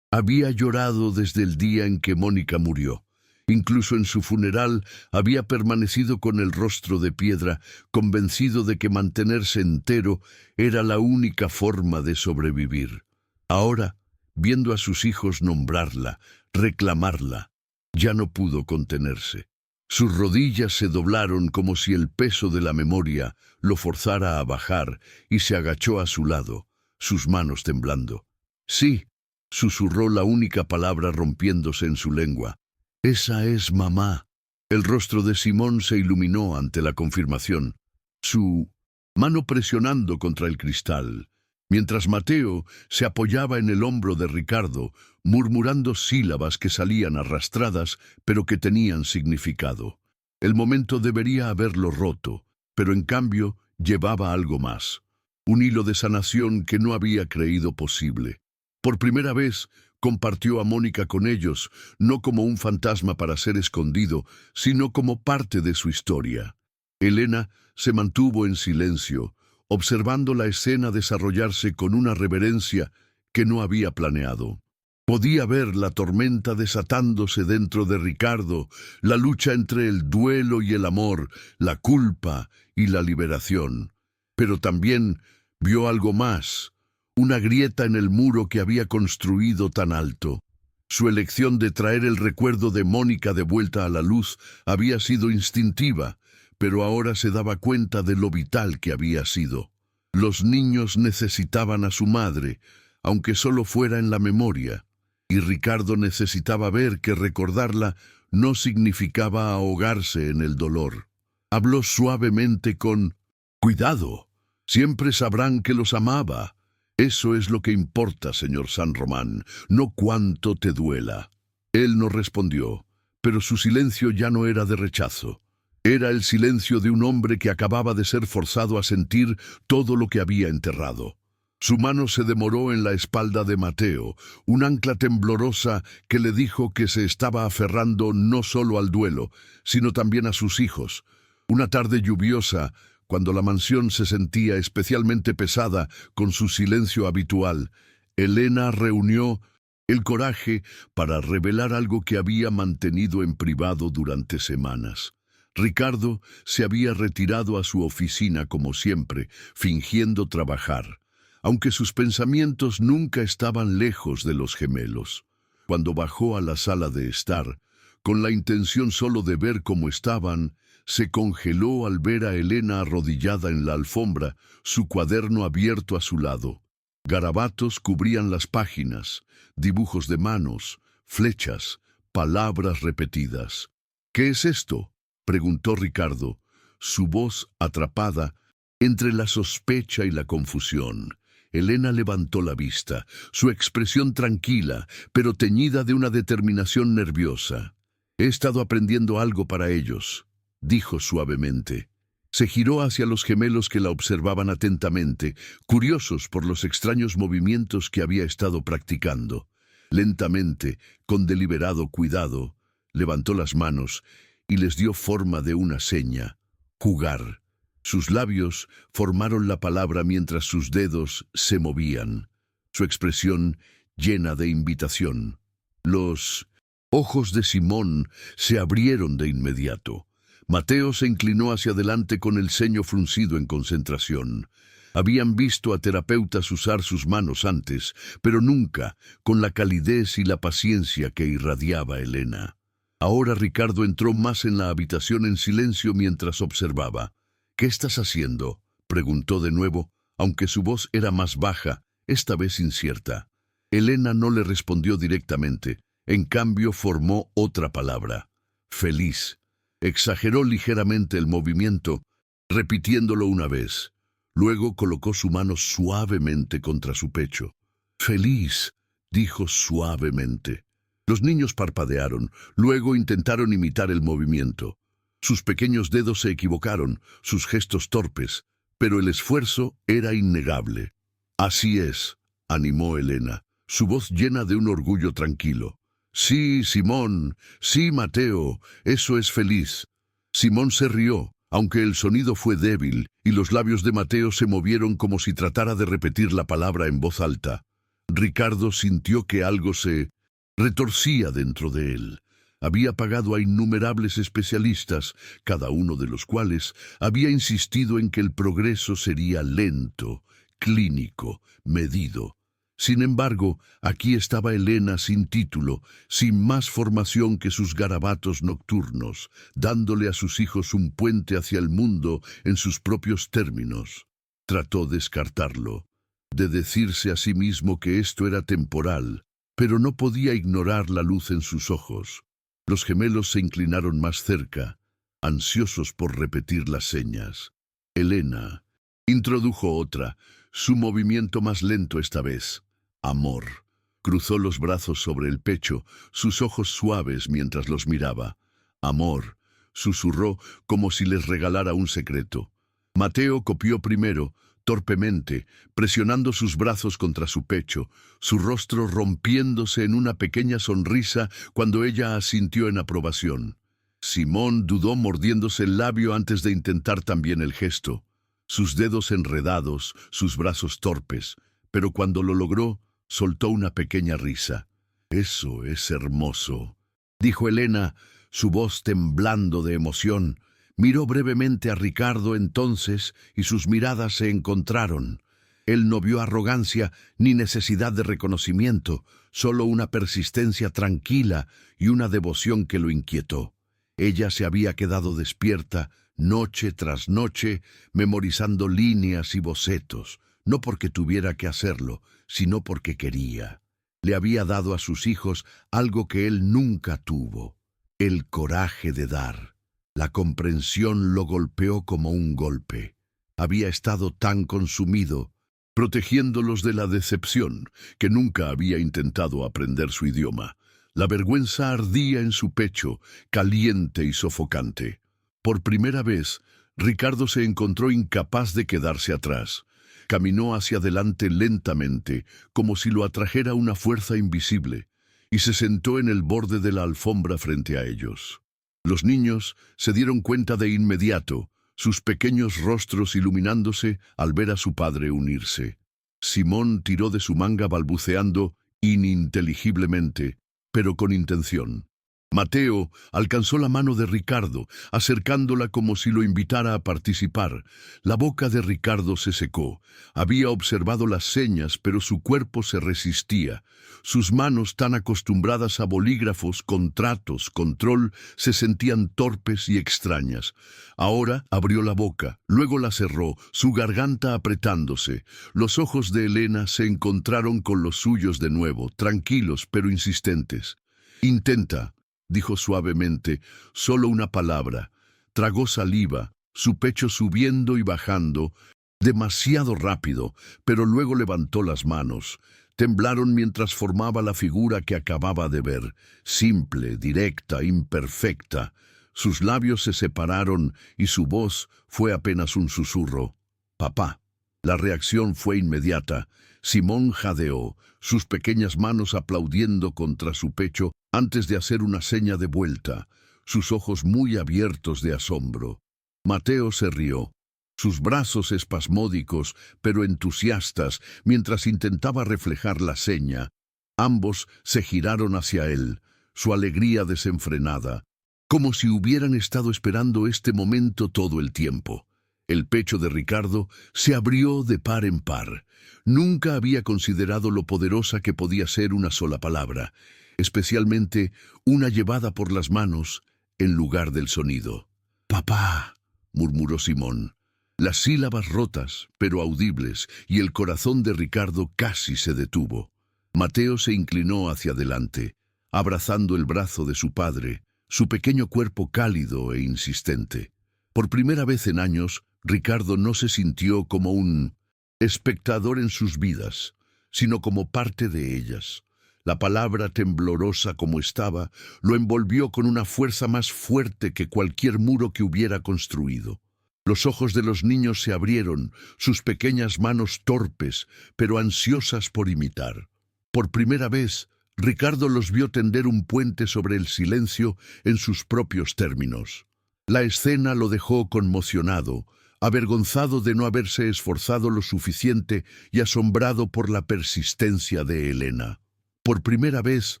había llorado desde el día en que Mónica murió. Incluso en su funeral había permanecido con el rostro de piedra, convencido de que mantenerse entero era la única forma de sobrevivir. Ahora, viendo a sus hijos nombrarla, reclamarla, ya no pudo contenerse. Sus rodillas se doblaron como si el peso de la memoria lo forzara a bajar y se agachó a su lado, sus manos temblando. Sí, susurró la única palabra rompiéndose en su lengua. Esa es mamá. El rostro de Simón se iluminó ante la confirmación, su mano presionando contra el cristal, mientras Mateo se apoyaba en el hombro de Ricardo, murmurando sílabas que salían arrastradas, pero que tenían significado. El momento debería haberlo roto, pero en cambio llevaba algo más, un hilo de sanación que no había creído posible. Por primera vez, compartió a Mónica con ellos, no como un fantasma para ser escondido, sino como parte de su historia. Elena se mantuvo en silencio, observando la escena desarrollarse con una reverencia que no había planeado. Podía ver la tormenta desatándose dentro de Ricardo, la lucha entre el duelo y el amor, la culpa y la liberación. Pero también vio algo más, una grieta en el muro que había construido tan alto. Su elección de traer el recuerdo de Mónica de vuelta a la luz había sido instintiva, pero ahora se daba cuenta de lo vital que había sido. Los niños necesitaban a su madre, aunque solo fuera en la memoria, y Ricardo necesitaba ver que recordarla no significaba ahogarse en el dolor. Habló suavemente con cuidado. Siempre sabrán que los amaba. Eso es lo que importa, señor San Román, no cuánto te duela. Él no respondió, pero su silencio ya no era de rechazo. Era el silencio de un hombre que acababa de ser forzado a sentir todo lo que había enterrado. Su mano se demoró en la espalda de Mateo, un ancla temblorosa que le dijo que se estaba aferrando no solo al duelo, sino también a sus hijos. Una tarde lluviosa, cuando la mansión se sentía especialmente pesada con su silencio habitual, Elena reunió el coraje para revelar algo que había mantenido en privado durante semanas. Ricardo se había retirado a su oficina como siempre, fingiendo trabajar, aunque sus pensamientos nunca estaban lejos de los gemelos. Cuando bajó a la sala de estar, con la intención solo de ver cómo estaban, se congeló al ver a Elena arrodillada en la alfombra, su cuaderno abierto a su lado. Garabatos cubrían las páginas, dibujos de manos, flechas, palabras repetidas. «¿Qué es esto?», preguntó Ricardo, su voz atrapada entre la sospecha y la confusión. Elena levantó la vista, su expresión tranquila, pero teñida de una determinación nerviosa. «He estado aprendiendo algo para ellos», dijo suavemente. Se giró hacia los gemelos que la observaban atentamente, curiosos por los extraños movimientos que había estado practicando. Lentamente, con deliberado cuidado, levantó las manos y les dio forma de una seña: jugar. Sus labios formaron la palabra mientras sus dedos se movían, su expresión llena de invitación. Los ojos de Simón se abrieron de inmediato. Mateo se inclinó hacia adelante con el ceño fruncido en concentración. Habían visto a terapeutas usar sus manos antes, pero nunca con la calidez y la paciencia que irradiaba Elena. Ahora Ricardo entró más en la habitación en silencio mientras observaba. «¿Qué estás haciendo?», preguntó de nuevo, aunque su voz era más baja, esta vez incierta. Elena no le respondió directamente, en cambio formó otra palabra: «feliz». Exageró ligeramente el movimiento, repitiéndolo una vez. Luego colocó su mano suavemente contra su pecho. «Feliz», dijo suavemente. Los niños parpadearon, luego intentaron imitar el movimiento. Sus pequeños dedos se equivocaron, sus gestos torpes, pero el esfuerzo era innegable. «Así es», animó Elena, su voz llena de un orgullo tranquilo. «Sí, Simón, sí, Mateo, eso es feliz». Simón se rió, aunque el sonido fue débil, y los labios de Mateo se movieron como si tratara de repetir la palabra en voz alta. Ricardo sintió que algo se retorcía dentro de él. Había pagado a innumerables especialistas, cada uno de los cuales había insistido en que el progreso sería lento, clínico, medido. Sin embargo, aquí estaba Elena sin título, sin más formación que sus garabatos nocturnos, dándole a sus hijos un puente hacia el mundo en sus propios términos. Trató de descartarlo, de decirse a sí mismo que esto era temporal, pero no podía ignorar la luz en sus ojos. Los gemelos se inclinaron más cerca, ansiosos por repetir las señas. Elena introdujo otra, su movimiento más lento esta vez. «Amor». Cruzó los brazos sobre el pecho, sus ojos suaves mientras los miraba. «Amor», susurró como si les regalara un secreto. Mateo copió primero, torpemente, presionando sus brazos contra su pecho, su rostro rompiéndose en una pequeña sonrisa cuando ella asintió en aprobación. Simón dudó mordiéndose el labio antes de intentar también el gesto. Sus dedos enredados, sus brazos torpes, pero cuando lo logró, soltó una pequeña risa. «Eso es hermoso», dijo Elena, su voz temblando de emoción. Miró brevemente a Ricardo entonces y sus miradas se encontraron. Él no vio arrogancia ni necesidad de reconocimiento, solo una persistencia tranquila y una devoción que lo inquietó. Ella se había quedado despierta, noche tras noche, memorizando líneas y bocetos, no porque tuviera que hacerlo, sino porque quería. Le había dado a sus hijos algo que él nunca tuvo: el coraje de dar. La comprensión lo golpeó como un golpe. Había estado tan consumido, protegiéndolos de la decepción, que nunca había intentado aprender su idioma. La vergüenza ardía en su pecho, caliente y sofocante. Por primera vez, Ricardo se encontró incapaz de quedarse atrás. Caminó hacia adelante lentamente, como si lo atrajera una fuerza invisible, y se sentó en el borde de la alfombra frente a ellos. Los niños se dieron cuenta de inmediato, sus pequeños rostros iluminándose al ver a su padre unirse. Simón tiró de su manga balbuceando ininteligiblemente, pero con intención. Mateo alcanzó la mano de Ricardo, acercándola como si lo invitara a participar. La boca de Ricardo se secó. Había observado las señas, pero su cuerpo se resistía. Sus manos, tan acostumbradas a bolígrafos, contratos, control, se sentían torpes y extrañas. Ahora abrió la boca, luego la cerró, su garganta apretándose. Los ojos de Elena se encontraron con los suyos de nuevo, tranquilos pero insistentes. «Intenta», dijo suavemente, solo una palabra. Tragó saliva, su pecho subiendo y bajando, demasiado rápido, pero luego levantó las manos. Temblaron mientras formaba la figura que acababa de ver, simple, directa, imperfecta. Sus labios se separaron y su voz fue apenas un susurro. «Papá». La reacción fue inmediata. Simón jadeó, sus pequeñas manos aplaudiendo contra su pecho antes de hacer una seña de vuelta, sus ojos muy abiertos de asombro. Mateo se rió, sus brazos espasmódicos pero entusiastas mientras intentaba reflejar la seña. Ambos se giraron hacia él, su alegría desenfrenada, como si hubieran estado esperando este momento todo el tiempo. El pecho de Ricardo se abrió de par en par. Nunca había considerado lo poderosa que podía ser una sola palabra, especialmente una llevada por las manos en lugar del sonido. «Papá», murmuró Simón. Las sílabas rotas, pero audibles, y el corazón de Ricardo casi se detuvo. Mateo se inclinó hacia adelante, abrazando el brazo de su padre, su pequeño cuerpo cálido e insistente. Por primera vez en años, Ricardo no se sintió como un espectador en sus vidas, sino como parte de ellas. La palabra, temblorosa como estaba, lo envolvió con una fuerza más fuerte que cualquier muro que hubiera construido. Los ojos de los niños se abrieron, sus pequeñas manos torpes, pero ansiosas por imitar. Por primera vez, Ricardo los vio tender un puente sobre el silencio en sus propios términos. La escena lo dejó conmocionado, avergonzado de no haberse esforzado lo suficiente y asombrado por la persistencia de Elena. Por primera vez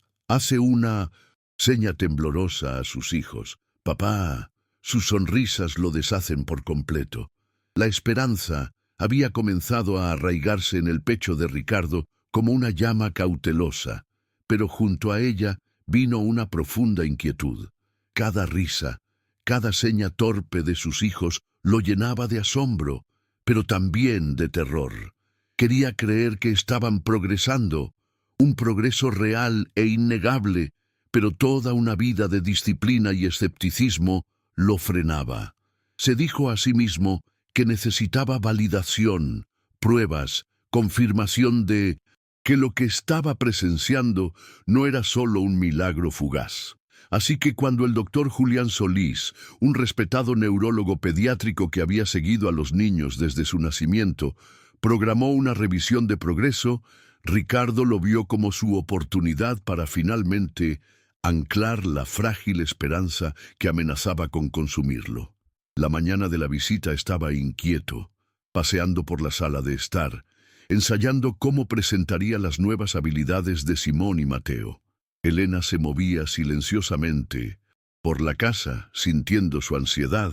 hace una seña temblorosa a sus hijos. «Papá». Sus sonrisas lo deshacen por completo. La esperanza había comenzado a arraigarse en el pecho de Ricardo como una llama cautelosa, pero junto a ella vino una profunda inquietud. Cada risa, cada seña torpe de sus hijos lo llenaba de asombro, pero también de terror. Quería creer que estaban progresando, un progreso real e innegable, pero toda una vida de disciplina y escepticismo lo frenaba. Se dijo a sí mismo que necesitaba validación, pruebas, confirmación de que lo que estaba presenciando no era solo un milagro fugaz. Así que cuando el doctor Julián Solís, un respetado neurólogo pediátrico que había seguido a los niños desde su nacimiento, programó una revisión de progreso, Ricardo lo vio como su oportunidad para finalmente anclar la frágil esperanza que amenazaba con consumirlo. La mañana de la visita estaba inquieto, paseando por la sala de estar, ensayando cómo presentaría las nuevas habilidades de Simón y Mateo. Elena se movía silenciosamente por la casa, sintiendo su ansiedad,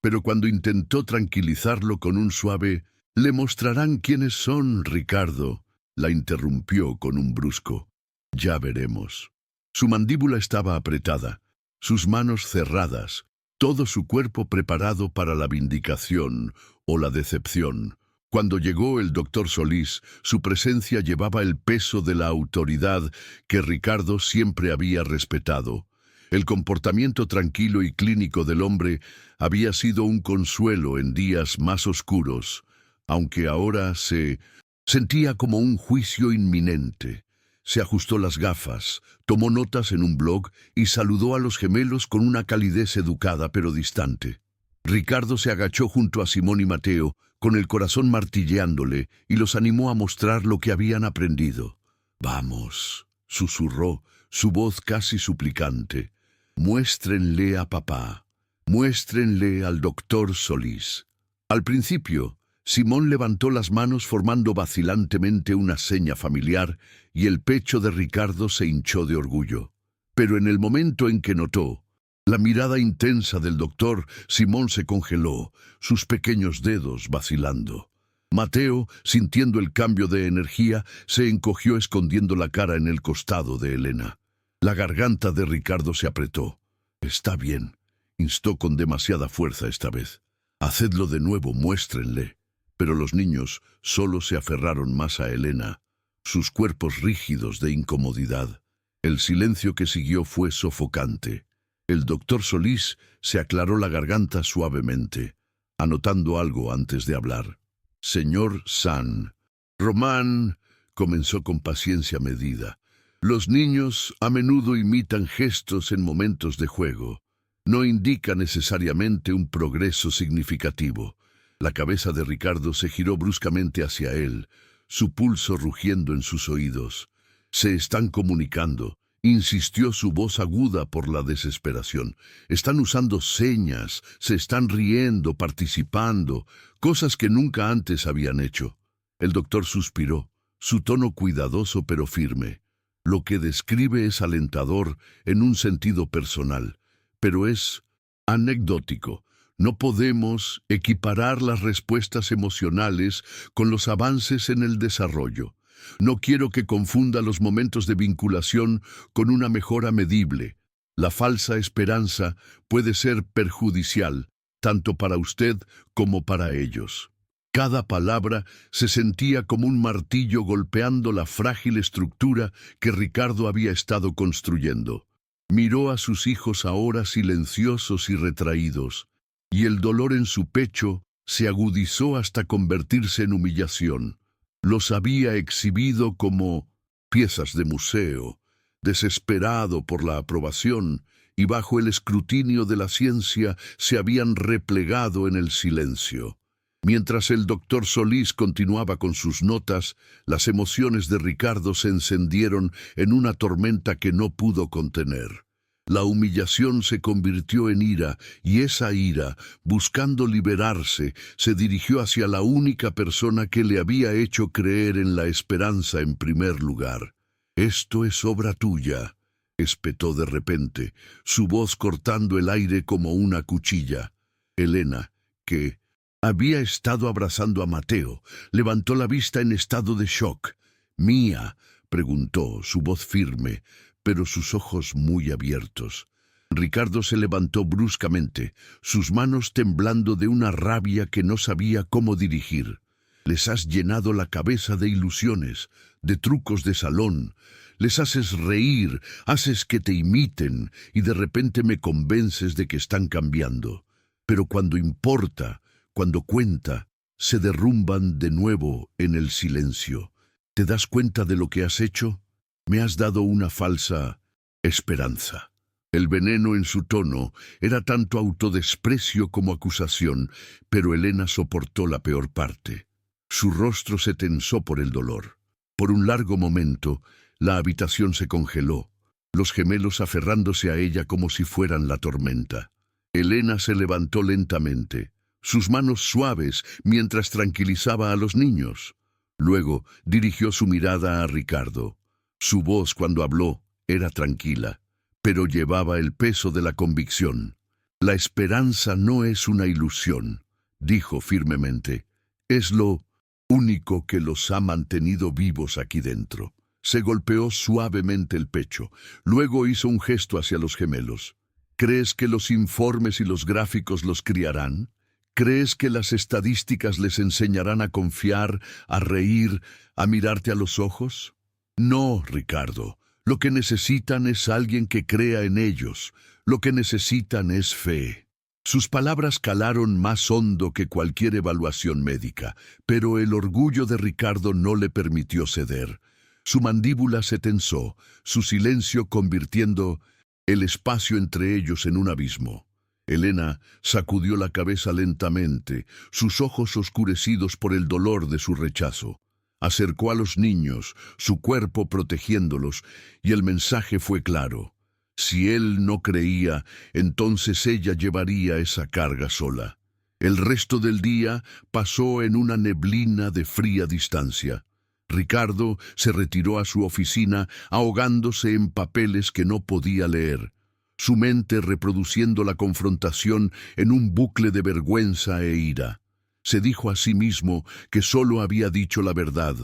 pero cuando intentó tranquilizarlo con un suave «Le mostrarán quiénes son, Ricardo», la interrumpió con un brusco «Ya veremos». Su mandíbula estaba apretada, sus manos cerradas, todo su cuerpo preparado para la vindicación o la decepción. Cuando llegó el doctor Solís, su presencia llevaba el peso de la autoridad que Ricardo siempre había respetado. El comportamiento tranquilo y clínico del hombre había sido un consuelo en días más oscuros, aunque ahora se sentía como un juicio inminente. Se ajustó las gafas, tomó notas en un blog y saludó a los gemelos con una calidez educada pero distante. Ricardo se agachó junto a Simón y Mateo, con el corazón martilleándole, y los animó a mostrar lo que habían aprendido. «Vamos», susurró, su voz casi suplicante. «Muéstrenle a papá. Muéstrenle al doctor Solís». Al principio, Simón levantó las manos formando vacilantemente una seña familiar y el pecho de Ricardo se hinchó de orgullo. Pero en el momento en que notó la mirada intensa del doctor, Simón se congeló, sus pequeños dedos vacilando. Mateo, sintiendo el cambio de energía, se encogió escondiendo la cara en el costado de Elena. La garganta de Ricardo se apretó. «Está bien», instó con demasiada fuerza esta vez. «Hacedlo de nuevo, muéstrenle». Pero los niños solo se aferraron más a Elena, sus cuerpos rígidos de incomodidad. El silencio que siguió fue sofocante. El doctor Solís se aclaró la garganta suavemente, anotando algo antes de hablar. «Señor San, Román», comenzó con paciencia medida. «Los niños a menudo imitan gestos en momentos de juego. No indica necesariamente un progreso significativo». La cabeza de Ricardo se giró bruscamente hacia él, su pulso rugiendo en sus oídos. «Se están comunicando», insistió su voz aguda por la desesperación. «Están usando señas, se están riendo, participando, cosas que nunca antes habían hecho». El doctor suspiró, su tono cuidadoso pero firme. «Lo que describe es alentador en un sentido personal, pero es anecdótico. No podemos equiparar las respuestas emocionales con los avances en el desarrollo. No quiero que confunda los momentos de vinculación con una mejora medible. La falsa esperanza puede ser perjudicial, tanto para usted como para ellos. Cada palabra se sentía como un martillo golpeando la frágil estructura que Ricardo había estado construyendo. Miró a sus hijos ahora silenciosos y retraídos, y el dolor en su pecho se agudizó hasta convertirse en humillación. Los había exhibido como piezas de museo, desesperado por la aprobación, y bajo el escrutinio de la ciencia se habían replegado en el silencio. Mientras el doctor Solís continuaba con sus notas, las emociones de Ricardo se encendieron en una tormenta que no pudo contener. La humillación se convirtió en ira, y esa ira, buscando liberarse, se dirigió hacia la única persona que le había hecho creer en la esperanza en primer lugar. «Esto es obra tuya», espetó de repente, su voz cortando el aire como una cuchilla. Elena, que había estado abrazando a Mateo, levantó la vista en estado de shock. «¿Mía?», preguntó, su voz firme, pero sus ojos muy abiertos. Ricardo se levantó bruscamente, sus manos temblando de una rabia que no sabía cómo dirigir. «Les has llenado la cabeza de ilusiones, de trucos de salón. Les haces reír, haces que te imiten, y de repente me convences de que están cambiando. Pero cuando importa, cuando cuenta, se derrumban de nuevo en el silencio. ¿Te das cuenta de lo que has hecho? Me has dado una falsa esperanza». El veneno en su tono era tanto autodesprecio como acusación, pero Elena soportó la peor parte. Su rostro se tensó por el dolor. Por un largo momento, la habitación se congeló, los gemelos aferrándose a ella como si fueran la tormenta. Elena se levantó lentamente, sus manos suaves mientras tranquilizaba a los niños. Luego dirigió su mirada a Ricardo. Su voz, cuando habló, era tranquila, pero llevaba el peso de la convicción. «La esperanza no es una ilusión», dijo firmemente. «Es lo único que los ha mantenido vivos aquí dentro». Se golpeó suavemente el pecho. Luego hizo un gesto hacia los gemelos. «¿Crees que los informes y los gráficos los criarán? ¿Crees que las estadísticas les enseñarán a confiar, a reír, a mirarte a los ojos? No, Ricardo. Lo que necesitan es alguien que crea en ellos. Lo que necesitan es fe». Sus palabras calaron más hondo que cualquier evaluación médica, pero el orgullo de Ricardo no le permitió ceder. Su mandíbula se tensó, su silencio convirtiendo el espacio entre ellos en un abismo. Elena sacudió la cabeza lentamente, sus ojos oscurecidos por el dolor de su rechazo. Acercó a los niños, su cuerpo protegiéndolos, y el mensaje fue claro. Si él no creía, entonces ella llevaría esa carga sola. El resto del día pasó en una neblina de fría distancia. Ricardo se retiró a su oficina ahogándose en papeles que no podía leer, su mente reproduciendo la confrontación en un bucle de vergüenza e ira. Se dijo a sí mismo que solo había dicho la verdad,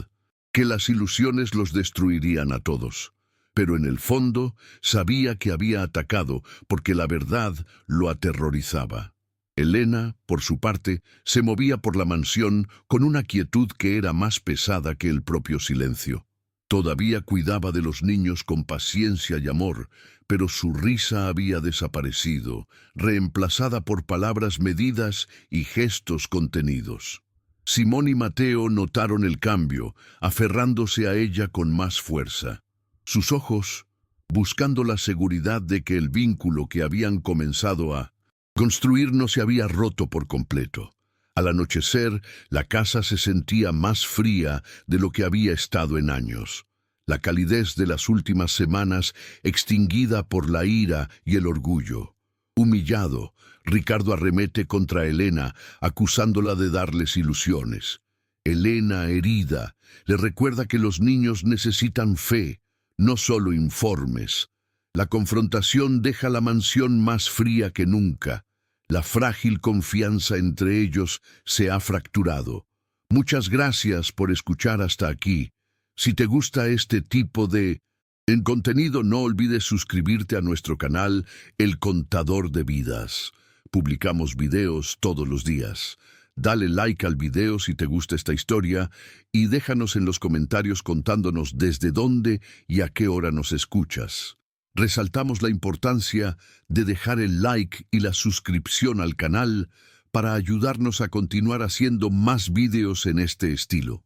que las ilusiones los destruirían a todos. Pero en el fondo sabía que había atacado porque la verdad lo aterrorizaba. Elena, por su parte, se movía por la mansión con una quietud que era más pesada que el propio silencio. Todavía cuidaba de los niños con paciencia y amor, pero su risa había desaparecido, reemplazada por palabras medidas y gestos contenidos. Simón y Mateo notaron el cambio, aferrándose a ella con más fuerza. Sus ojos, buscando la seguridad de que el vínculo que habían comenzado a construir no se había roto por completo. Al anochecer, la casa se sentía más fría de lo que había estado en años. La calidez de las últimas semanas extinguida por la ira y el orgullo. Humillado, Ricardo arremete contra Elena, acusándola de darles ilusiones. Elena, herida, le recuerda que los niños necesitan fe, no solo informes. La confrontación deja la mansión más fría que nunca. La frágil confianza entre ellos se ha fracturado. Muchas gracias por escuchar hasta aquí. Si te gusta este tipo de contenido, no olvides suscribirte a nuestro canal El Contador de Vidas. Publicamos videos todos los días. Dale like al video si te gusta esta historia y déjanos en los comentarios contándonos desde dónde y a qué hora nos escuchas. Resaltamos la importancia de dejar el like y la suscripción al canal para ayudarnos a continuar haciendo más videos en este estilo.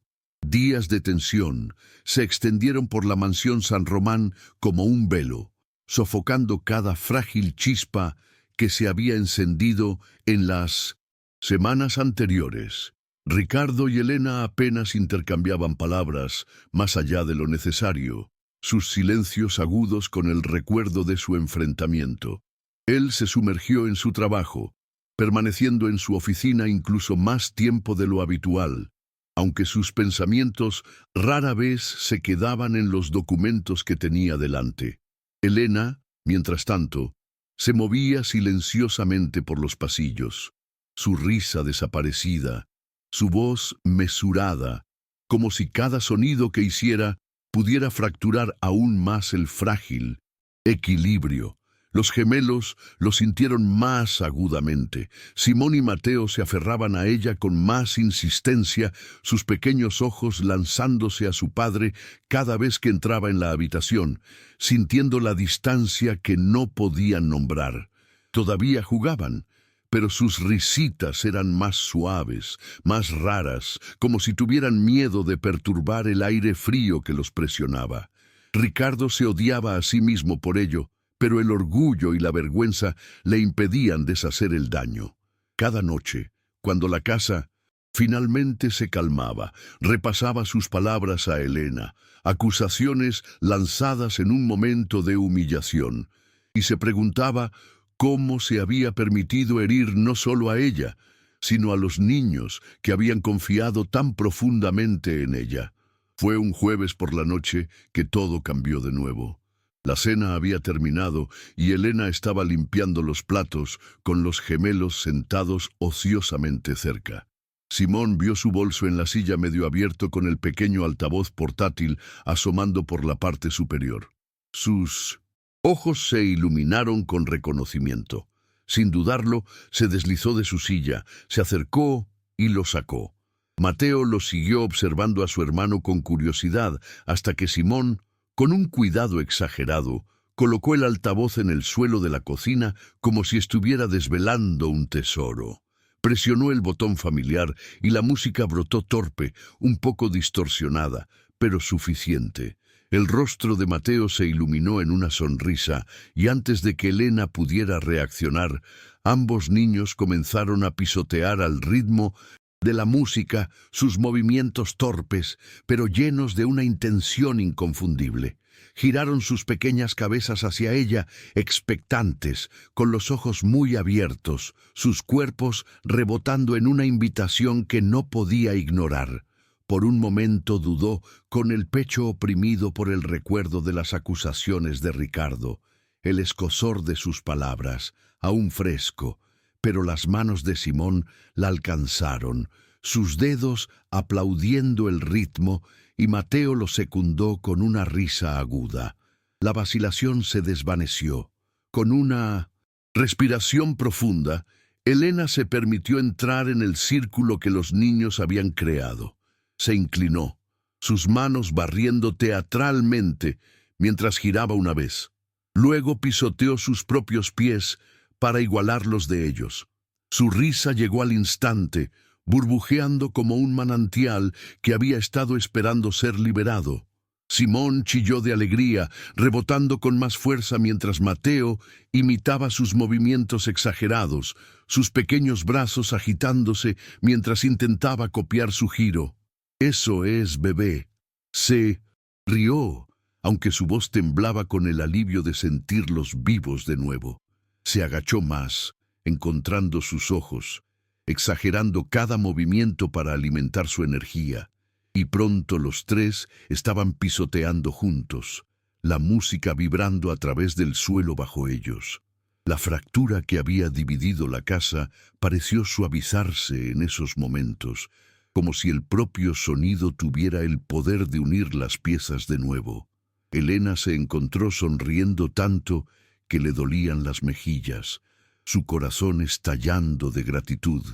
Días de tensión se extendieron por la mansión San Román como un velo, sofocando cada frágil chispa que se había encendido en las semanas anteriores. Ricardo y Elena apenas intercambiaban palabras más allá de lo necesario, sus silencios agudos con el recuerdo de su enfrentamiento. Él se sumergió en su trabajo, permaneciendo en su oficina incluso más tiempo de lo habitual, aunque sus pensamientos rara vez se quedaban en los documentos que tenía delante. Elena, mientras tanto, se movía silenciosamente por los pasillos, su risa desaparecida, su voz mesurada, como si cada sonido que hiciera pudiera fracturar aún más el frágil equilibrio. Los gemelos lo sintieron más agudamente. Simón y Mateo se aferraban a ella con más insistencia, sus pequeños ojos lanzándose a su padre cada vez que entraba en la habitación, sintiendo la distancia que no podían nombrar. Todavía jugaban, pero sus risitas eran más suaves, más raras, como si tuvieran miedo de perturbar el aire frío que los presionaba. Ricardo se odiaba a sí mismo por ello, pero el orgullo y la vergüenza le impedían deshacer el daño. Cada noche, cuando la casa finalmente se calmaba, repasaba sus palabras a Elena, acusaciones lanzadas en un momento de humillación, y se preguntaba cómo se había permitido herir no solo a ella, sino a los niños que habían confiado tan profundamente en ella. Fue un jueves por la noche que todo cambió de nuevo. La cena había terminado y Elena estaba limpiando los platos con los gemelos sentados ociosamente cerca. Simón vio su bolso en la silla medio abierto con el pequeño altavoz portátil asomando por la parte superior. Sus ojos se iluminaron con reconocimiento. Sin dudarlo, se deslizó de su silla, se acercó y lo sacó. Mateo lo siguió observando a su hermano con curiosidad hasta que Simón, con un cuidado exagerado, colocó el altavoz en el suelo de la cocina como si estuviera desvelando un tesoro. Presionó el botón familiar y la música brotó torpe, un poco distorsionada, pero suficiente. El rostro de Mateo se iluminó en una sonrisa y antes de que Elena pudiera reaccionar, ambos niños comenzaron a pisotear al ritmo de la música, sus movimientos torpes, pero llenos de una intención inconfundible. Giraron sus pequeñas cabezas hacia ella, expectantes, con los ojos muy abiertos, sus cuerpos rebotando en una invitación que no podía ignorar. Por un momento dudó, con el pecho oprimido por el recuerdo de las acusaciones de Ricardo, el escozor de sus palabras, aún fresco, pero las manos de Simón la alcanzaron, sus dedos aplaudiendo el ritmo, y Mateo lo secundó con una risa aguda. La vacilación se desvaneció. Con una respiración profunda, Elena se permitió entrar en el círculo que los niños habían creado. Se inclinó, sus manos barriendo teatralmente mientras giraba una vez. Luego pisoteó sus propios pies para igualar los de ellos. Su risa llegó al instante, burbujeando como un manantial que había estado esperando ser liberado. Simón chilló de alegría, rebotando con más fuerza mientras Mateo imitaba sus movimientos exagerados, sus pequeños brazos agitándose mientras intentaba copiar su giro. «Eso es, bebé». Se rió, aunque su voz temblaba con el alivio de sentirlos vivos de nuevo. Se agachó más, encontrando sus ojos, exagerando cada movimiento para alimentar su energía, y pronto los tres estaban pisoteando juntos, la música vibrando a través del suelo bajo ellos. La fractura que había dividido la casa pareció suavizarse en esos momentos, como si el propio sonido tuviera el poder de unir las piezas de nuevo. Elena se encontró sonriendo tanto que le dolían las mejillas, su corazón estallando de gratitud,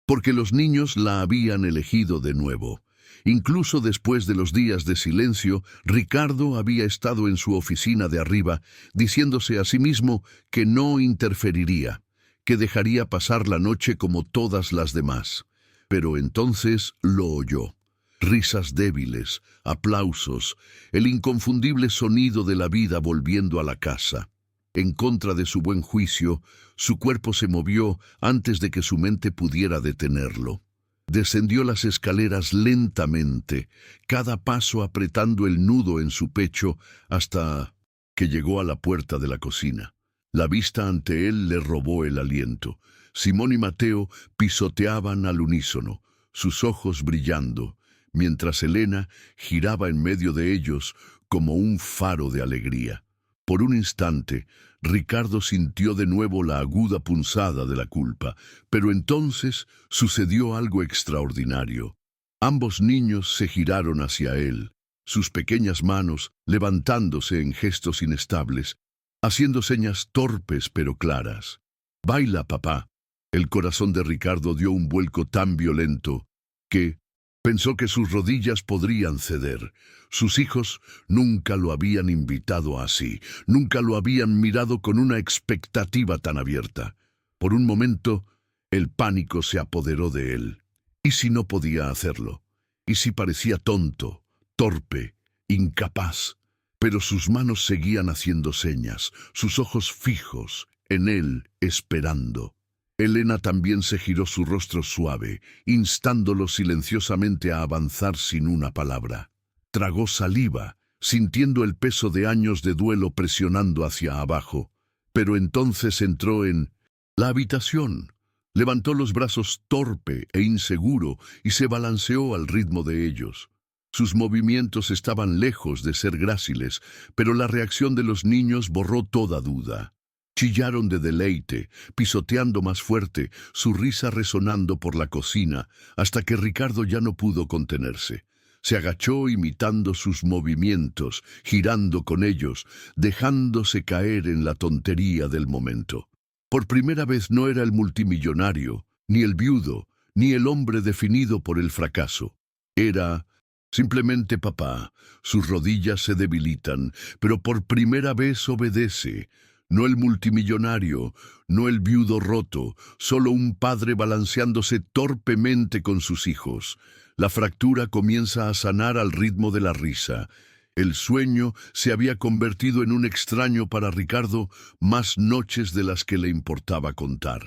porque los niños la habían elegido de nuevo. Incluso después de los días de silencio, Ricardo había estado en su oficina de arriba, diciéndose a sí mismo que no interferiría, que dejaría pasar la noche como todas las demás. Pero entonces lo oyó. Risas débiles, aplausos, el inconfundible sonido de la vida volviendo a la casa. En contra de su buen juicio, su cuerpo se movió antes de que su mente pudiera detenerlo. Descendió las escaleras lentamente, cada paso apretando el nudo en su pecho hasta que llegó a la puerta de la cocina. La vista ante él le robó el aliento. Simón y Mateo pisoteaban al unísono, sus ojos brillando, mientras Elena giraba en medio de ellos como un faro de alegría. Por un instante, Ricardo sintió de nuevo la aguda punzada de la culpa, pero entonces sucedió algo extraordinario. Ambos niños se giraron hacia él, sus pequeñas manos levantándose en gestos inestables, haciendo señas torpes pero claras. «Baila, papá». El corazón de Ricardo dio un vuelco tan violento que pensó que sus rodillas podrían ceder. Sus hijos nunca lo habían invitado así, nunca lo habían mirado con una expectativa tan abierta. Por un momento, el pánico se apoderó de él. ¿Y si no podía hacerlo? ¿Y si parecía tonto, torpe, incapaz? Pero sus manos seguían haciendo señas, sus ojos fijos en él, esperando. Elena también se giró su rostro suave, instándolo silenciosamente a avanzar sin una palabra. Tragó saliva, sintiendo el peso de años de duelo presionando hacia abajo. Pero entonces entró en la habitación. Levantó los brazos torpe e inseguro y se balanceó al ritmo de ellos. Sus movimientos estaban lejos de ser gráciles, pero la reacción de los niños borró toda duda. Chillaron de deleite, pisoteando más fuerte, su risa resonando por la cocina, hasta que Ricardo ya no pudo contenerse. Se agachó imitando sus movimientos, girando con ellos, dejándose caer en la tontería del momento. Por primera vez no era el multimillonario, ni el viudo, ni el hombre definido por el fracaso. Era simplemente papá. Sus rodillas se debilitan, pero por primera vez obedece. No el multimillonario, no el viudo roto, solo un padre balanceándose torpemente con sus hijos. La fractura comienza a sanar al ritmo de la risa. El sueño se había convertido en un extraño para Ricardo, más noches de las que le importaba contar.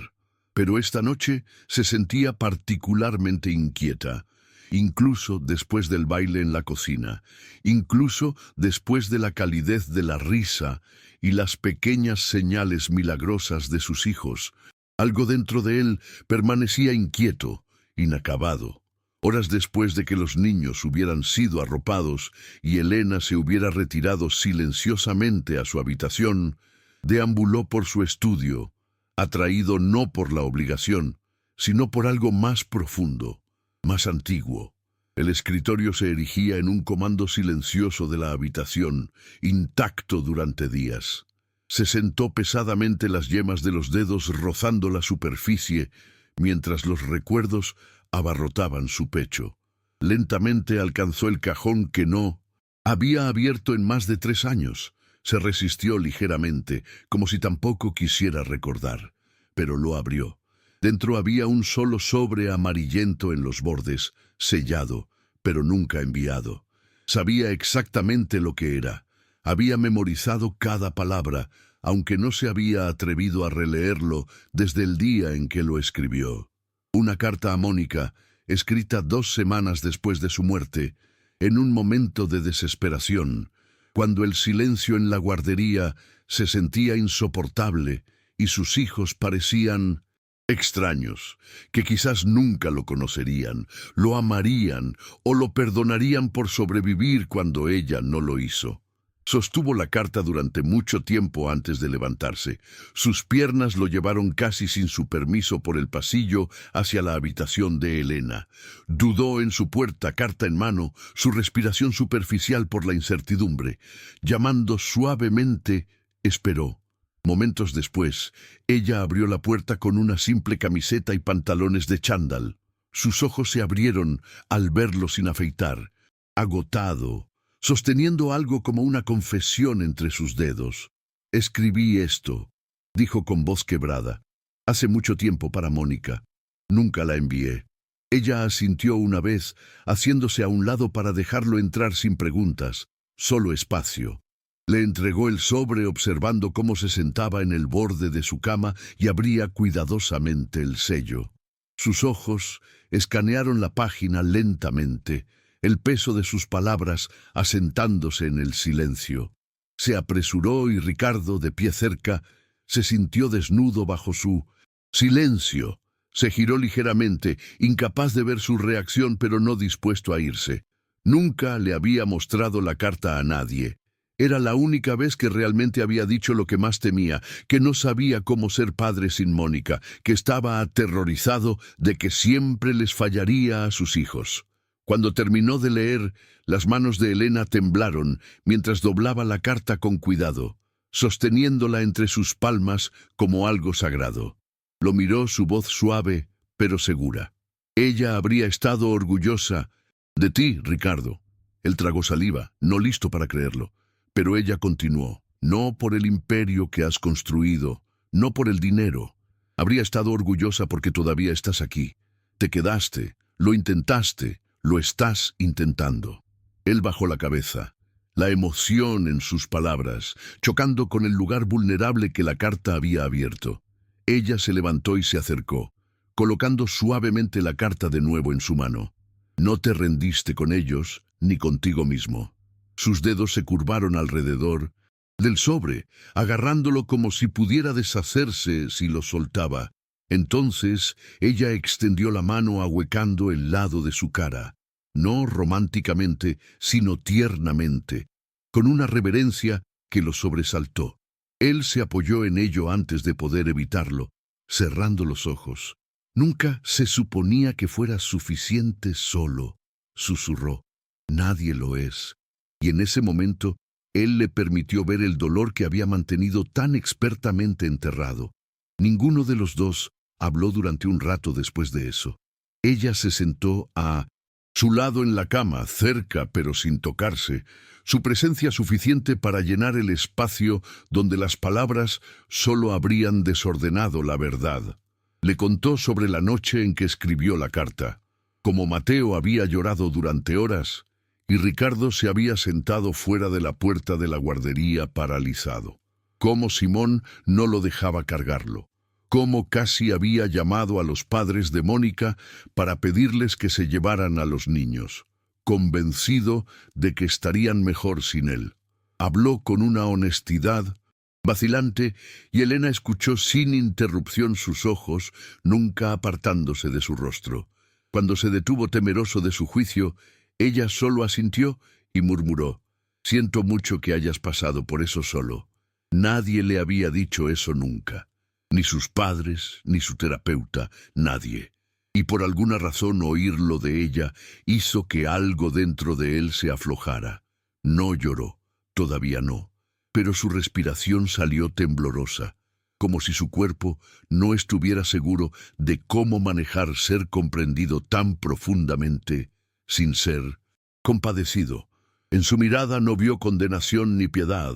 Pero esta noche se sentía particularmente inquieta. Incluso después del baile en la cocina, incluso después de la calidez de la risa y las pequeñas señales milagrosas de sus hijos, algo dentro de él permanecía inquieto, inacabado. Horas después de que los niños hubieran sido arropados y Elena se hubiera retirado silenciosamente a su habitación, deambuló por su estudio, atraído no por la obligación, sino por algo más profundo, más antiguo. El escritorio se erigía en un comando silencioso de la habitación, intacto durante días. Se sentó pesadamente, las yemas de los dedos rozando la superficie, mientras los recuerdos abarrotaban su pecho. Lentamente alcanzó el cajón que no había abierto en más de 3 años. Se resistió ligeramente, como si tampoco quisiera recordar, pero lo abrió. Dentro había un solo sobre amarillento en los bordes, sellado, pero nunca enviado. Sabía exactamente lo que era. Había memorizado cada palabra, aunque no se había atrevido a releerlo desde el día en que lo escribió. Una carta a Mónica, escrita 2 semanas después de su muerte, en un momento de desesperación, cuando el silencio en la guardería se sentía insoportable y sus hijos parecían extraños, que quizás nunca lo conocerían, lo amarían o lo perdonarían por sobrevivir cuando ella no lo hizo. Sostuvo la carta durante mucho tiempo antes de levantarse. Sus piernas lo llevaron casi sin su permiso por el pasillo hacia la habitación de Elena. Dudó en su puerta, carta en mano, su respiración superficial por la incertidumbre. Llamando suavemente, esperó. Momentos después, ella abrió la puerta con una simple camiseta y pantalones de chándal. Sus ojos se abrieron al verlo sin afeitar, agotado, sosteniendo algo como una confesión entre sus dedos. «Escribí esto», dijo con voz quebrada. «Hace mucho tiempo para Mónica. Nunca la envié». Ella asintió una vez, haciéndose a un lado para dejarlo entrar sin preguntas, solo espacio. Le entregó el sobre observando cómo se sentaba en el borde de su cama y abría cuidadosamente el sello. Sus ojos escanearon la página lentamente, el peso de sus palabras asentándose en el silencio. Se apresuró y Ricardo, de pie cerca, se sintió desnudo bajo su silencio. Se giró ligeramente, incapaz de ver su reacción pero no dispuesto a irse. Nunca le había mostrado la carta a nadie. Era la única vez que realmente había dicho lo que más temía, que no sabía cómo ser padre sin Mónica, que estaba aterrorizado de que siempre les fallaría a sus hijos. Cuando terminó de leer, las manos de Elena temblaron mientras doblaba la carta con cuidado, sosteniéndola entre sus palmas como algo sagrado. Lo miró, su voz suave, pero segura. Ella habría estado orgullosa de ti, Ricardo. Él tragó saliva, no listo para creerlo. Pero ella continuó, no por el imperio que has construido, no por el dinero. Habría estado orgullosa porque todavía estás aquí. Te quedaste, lo intentaste, lo estás intentando. Él bajó la cabeza, la emoción en sus palabras, chocando con el lugar vulnerable que la carta había abierto. Ella se levantó y se acercó, colocando suavemente la carta de nuevo en su mano. No te rendiste con ellos, ni contigo mismo. Sus dedos se curvaron alrededor del sobre, agarrándolo como si pudiera deshacerse si lo soltaba. Entonces ella extendió la mano ahuecando el lado de su cara, no románticamente, sino tiernamente, con una reverencia que lo sobresaltó. Él se apoyó en ello antes de poder evitarlo, cerrando los ojos. Nunca se suponía que fuera suficiente solo, susurró. Nadie lo es. Y en ese momento, él le permitió ver el dolor que había mantenido tan expertamente enterrado. Ninguno de los dos habló durante un rato después de eso. Ella se sentó a su lado en la cama, cerca pero sin tocarse, su presencia suficiente para llenar el espacio donde las palabras solo habrían desordenado la verdad. Le contó sobre la noche en que escribió la carta. Como Mateo había llorado durante horas, y Ricardo se había sentado fuera de la puerta de la guardería paralizado. Cómo Simón no lo dejaba cargarlo. Cómo casi había llamado a los padres de Mónica para pedirles que se llevaran a los niños, convencido de que estarían mejor sin él. Habló con una honestidad vacilante y Elena escuchó sin interrupción sus ojos, nunca apartándose de su rostro. Cuando se detuvo temeroso de su juicio, ella solo asintió y murmuró, «Siento mucho que hayas pasado por eso solo». Nadie le había dicho eso nunca. Ni sus padres, ni su terapeuta, nadie. Y por alguna razón oírlo de ella hizo que algo dentro de él se aflojara. No lloró, todavía no, pero su respiración salió temblorosa, como si su cuerpo no estuviera seguro de cómo manejar ser comprendido tan profundamente, sin ser compadecido. En su mirada no vio condenación ni piedad.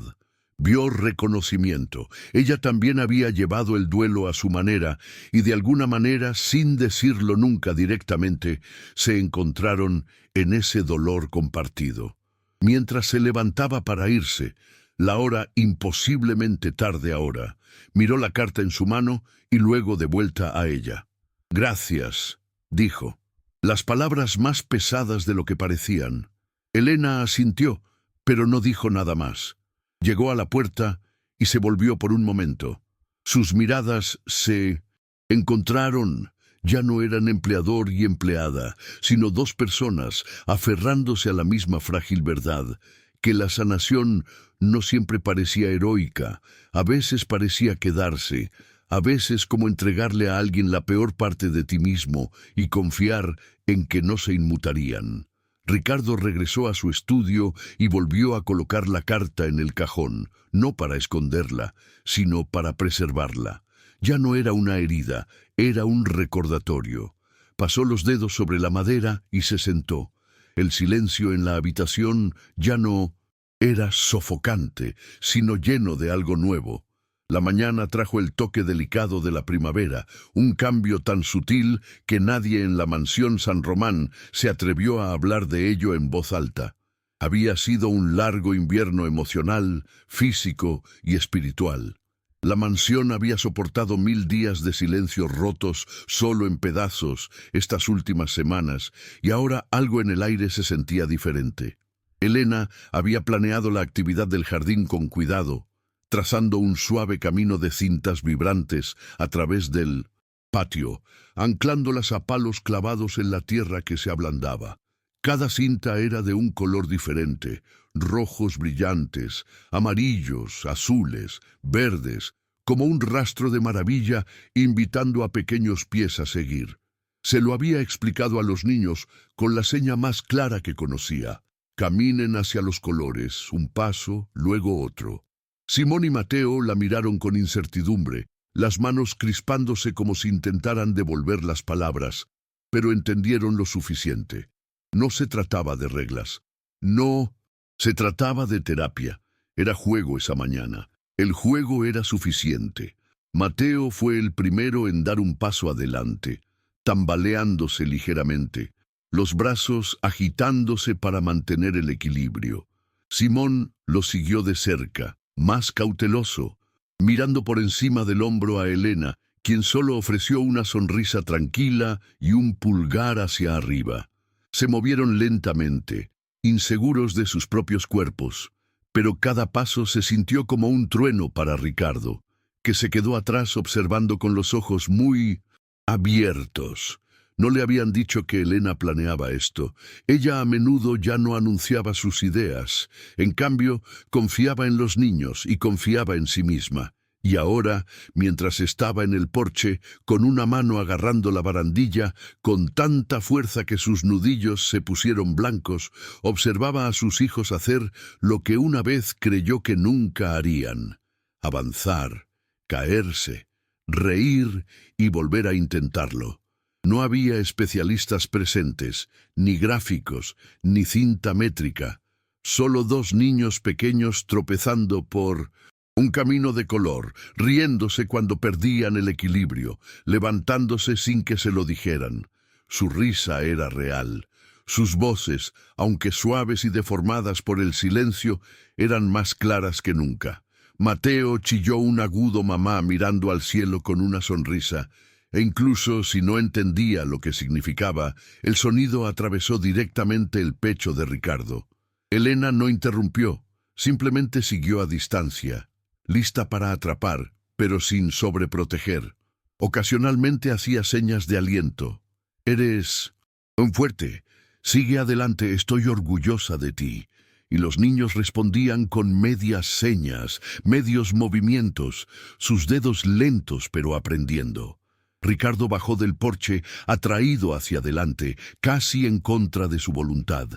Vio reconocimiento. Ella también había llevado el duelo a su manera y de alguna manera, sin decirlo nunca directamente, se encontraron en ese dolor compartido. Mientras se levantaba para irse, la hora imposiblemente tarde ahora, miró la carta en su mano y luego de vuelta a ella. «Gracias», dijo. Las palabras más pesadas de lo que parecían. Elena asintió, pero no dijo nada más. Llegó a la puerta y se volvió por un momento. Sus miradas se encontraron. Ya no eran empleador y empleada, sino dos personas aferrándose a la misma frágil verdad, que la sanación no siempre parecía heroica, a veces parecía quedarse, a veces como entregarle a alguien la peor parte de ti mismo y confiar en que no se inmutarían. Ricardo regresó a su estudio y volvió a colocar la carta en el cajón, no para esconderla, sino para preservarla. Ya no era una herida, era un recordatorio. Pasó los dedos sobre la madera y se sentó. El silencio en la habitación ya no era sofocante, sino lleno de algo nuevo. La mañana trajo el toque delicado de la primavera, un cambio tan sutil que nadie en la mansión San Román se atrevió a hablar de ello en voz alta. Había sido un largo invierno emocional, físico y espiritual. La mansión había soportado 1000 días de silencios rotos solo en pedazos estas últimas semanas, y ahora algo en el aire se sentía diferente. Elena había planeado la actividad del jardín con cuidado, trazando un suave camino de cintas vibrantes a través del patio, anclándolas a palos clavados en la tierra que se ablandaba. Cada cinta era de un color diferente, rojos brillantes, amarillos, azules, verdes, como un rastro de maravilla invitando a pequeños pies a seguir. Se lo había explicado a los niños con la seña más clara que conocía. Caminen hacia los colores, un paso, luego otro. Simón y Mateo la miraron con incertidumbre, las manos crispándose como si intentaran devolver las palabras, pero entendieron lo suficiente. No se trataba de reglas. No, se trataba de terapia. Era juego esa mañana. El juego era suficiente. Mateo fue el primero en dar un paso adelante, tambaleándose ligeramente, los brazos agitándose para mantener el equilibrio. Simón lo siguió de cerca, más cauteloso, mirando por encima del hombro a Elena, quien solo ofreció una sonrisa tranquila y un pulgar hacia arriba. Se movieron lentamente, inseguros de sus propios cuerpos, pero cada paso se sintió como un trueno para Ricardo, que se quedó atrás observando con los ojos muy abiertos. No le habían dicho que Elena planeaba esto. Ella a menudo ya no anunciaba sus ideas. En cambio, confiaba en los niños y confiaba en sí misma. Y ahora, mientras estaba en el porche, con una mano agarrando la barandilla, con tanta fuerza que sus nudillos se pusieron blancos, observaba a sus hijos hacer lo que una vez creyó que nunca harían: avanzar, caerse, reír y volver a intentarlo. No había especialistas presentes, ni gráficos, ni cinta métrica. Solo 2 niños pequeños tropezando por un camino de color, riéndose cuando perdían el equilibrio, levantándose sin que se lo dijeran. Su risa era real. Sus voces, aunque suaves y deformadas por el silencio, eran más claras que nunca. Mateo chilló un agudo mamá mirando al cielo con una sonrisa, e incluso si no entendía lo que significaba, el sonido atravesó directamente el pecho de Ricardo. Elena no interrumpió, simplemente siguió a distancia, lista para atrapar, pero sin sobreproteger. Ocasionalmente hacía señas de aliento. «Eres un fuerte. Sigue adelante, estoy orgullosa de ti». Y los niños respondían con medias señas, medios movimientos, sus dedos lentos pero aprendiendo. Ricardo bajó del porche, atraído hacia adelante, casi en contra de su voluntad.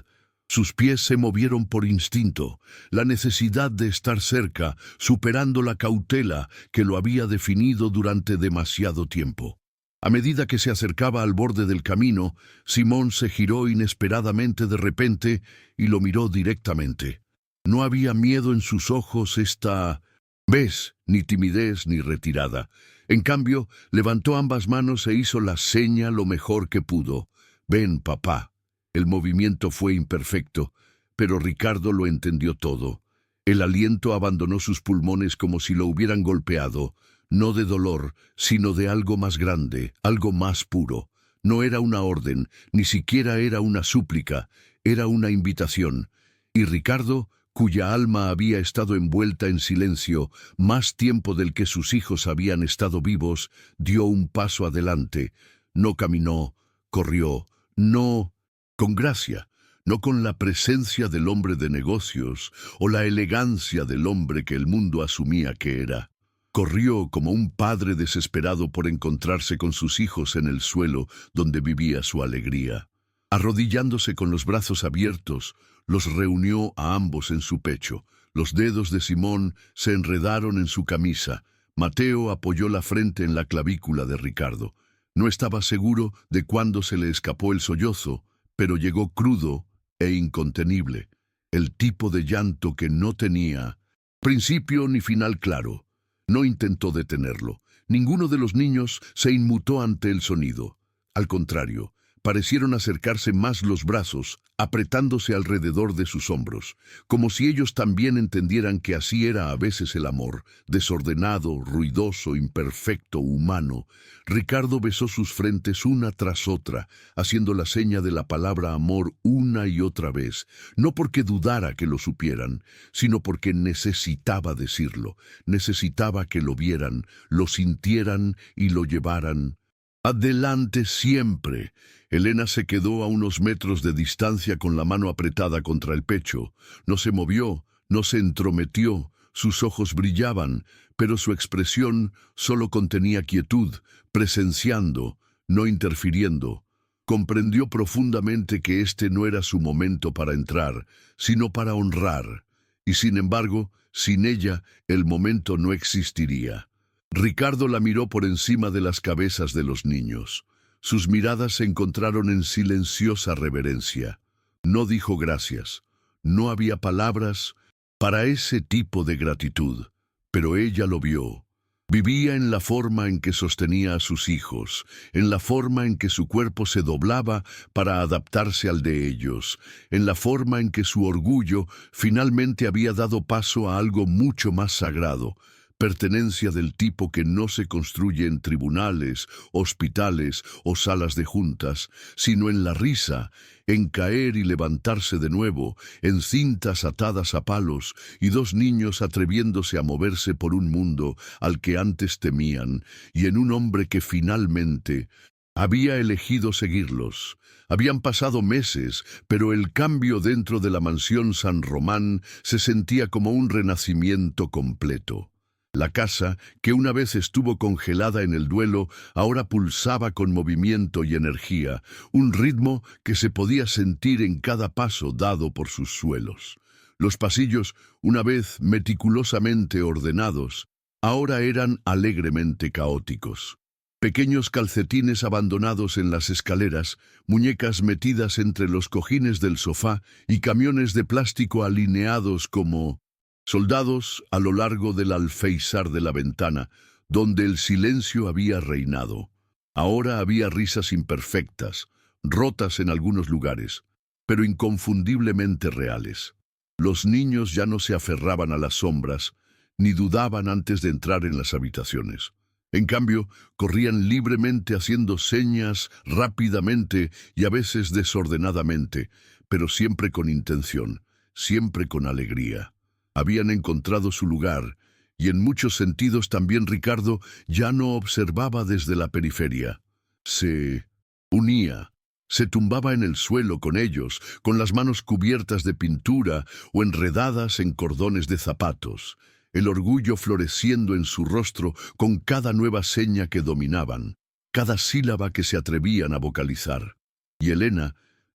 Sus pies se movieron por instinto, la necesidad de estar cerca, superando la cautela que lo había definido durante demasiado tiempo. A medida que se acercaba al borde del camino, Simón se giró inesperadamente de repente y lo miró directamente. No había miedo en sus ojos esta vez, ni timidez ni retirada. En cambio, levantó ambas manos e hizo la seña lo mejor que pudo. «Ven, papá». El movimiento fue imperfecto, pero Ricardo lo entendió todo. El aliento abandonó sus pulmones como si lo hubieran golpeado, no de dolor, sino de algo más grande, algo más puro. No era una orden, ni siquiera era una súplica, era una invitación. Y Ricardo, cuya alma había estado envuelta en silencio más tiempo del que sus hijos habían estado vivos, dio un paso adelante. No caminó, corrió, no con gracia, no con la presencia del hombre de negocios o la elegancia del hombre que el mundo asumía que era. Corrió como un padre desesperado por encontrarse con sus hijos en el suelo donde vivía su alegría. Arrodillándose con los brazos abiertos, los reunió a ambos en su pecho. Los dedos de Simón se enredaron en su camisa. Mateo apoyó la frente en la clavícula de Ricardo. No estaba seguro de cuándo se le escapó el sollozo, pero llegó crudo e incontenible, el tipo de llanto que no tenía principio ni final claro. No intentó detenerlo. Ninguno de los niños se inmutó ante el sonido. Al contrario, parecieron acercarse más los brazos, apretándose alrededor de sus hombros, como si ellos también entendieran que así era a veces el amor, desordenado, ruidoso, imperfecto, humano. Ricardo besó sus frentes una tras otra, haciendo la seña de la palabra amor una y otra vez, no porque dudara que lo supieran, sino porque necesitaba decirlo, necesitaba que lo vieran, lo sintieran y lo llevaran. Adelante siempre. Elena se quedó a unos metros de distancia con la mano apretada contra el pecho. No se movió, no se entrometió, sus ojos brillaban, pero su expresión solo contenía quietud, presenciando, no interfiriendo. Comprendió profundamente que este no era su momento para entrar, sino para honrar, y sin embargo, sin ella, el momento no existiría. Ricardo la miró por encima de las cabezas de los niños. Sus miradas se encontraron en silenciosa reverencia. No dijo gracias. No había palabras para ese tipo de gratitud, pero ella lo vio. Vivía en la forma en que sostenía a sus hijos, en la forma en que su cuerpo se doblaba para adaptarse al de ellos, en la forma en que su orgullo finalmente había dado paso a algo mucho más sagrado, pertenencia del tipo que no se construye en tribunales, hospitales o salas de juntas, sino en la risa, en caer y levantarse de nuevo, en cintas atadas a palos y dos niños atreviéndose a moverse por un mundo al que antes temían, y en un hombre que finalmente había elegido seguirlos. Habían pasado meses, pero el cambio dentro de la mansión San Román se sentía como un renacimiento completo. La casa, que una vez estuvo congelada en el duelo, ahora pulsaba con movimiento y energía, un ritmo que se podía sentir en cada paso dado por sus suelos. Los pasillos, una vez meticulosamente ordenados, ahora eran alegremente caóticos. Pequeños calcetines abandonados en las escaleras, muñecas metidas entre los cojines del sofá y camiones de plástico alineados como soldados a lo largo del alféizar de la ventana, donde el silencio había reinado. Ahora había risas imperfectas, rotas en algunos lugares, pero inconfundiblemente reales. Los niños ya no se aferraban a las sombras, ni dudaban antes de entrar en las habitaciones. En cambio, corrían libremente haciendo señas rápidamente y a veces desordenadamente, pero siempre con intención, siempre con alegría. Habían encontrado su lugar, y en muchos sentidos también Ricardo ya no observaba desde la periferia. Se unía, se tumbaba en el suelo con ellos, con las manos cubiertas de pintura o enredadas en cordones de zapatos, el orgullo floreciendo en su rostro con cada nueva seña que dominaban, cada sílaba que se atrevían a vocalizar. Y Elena,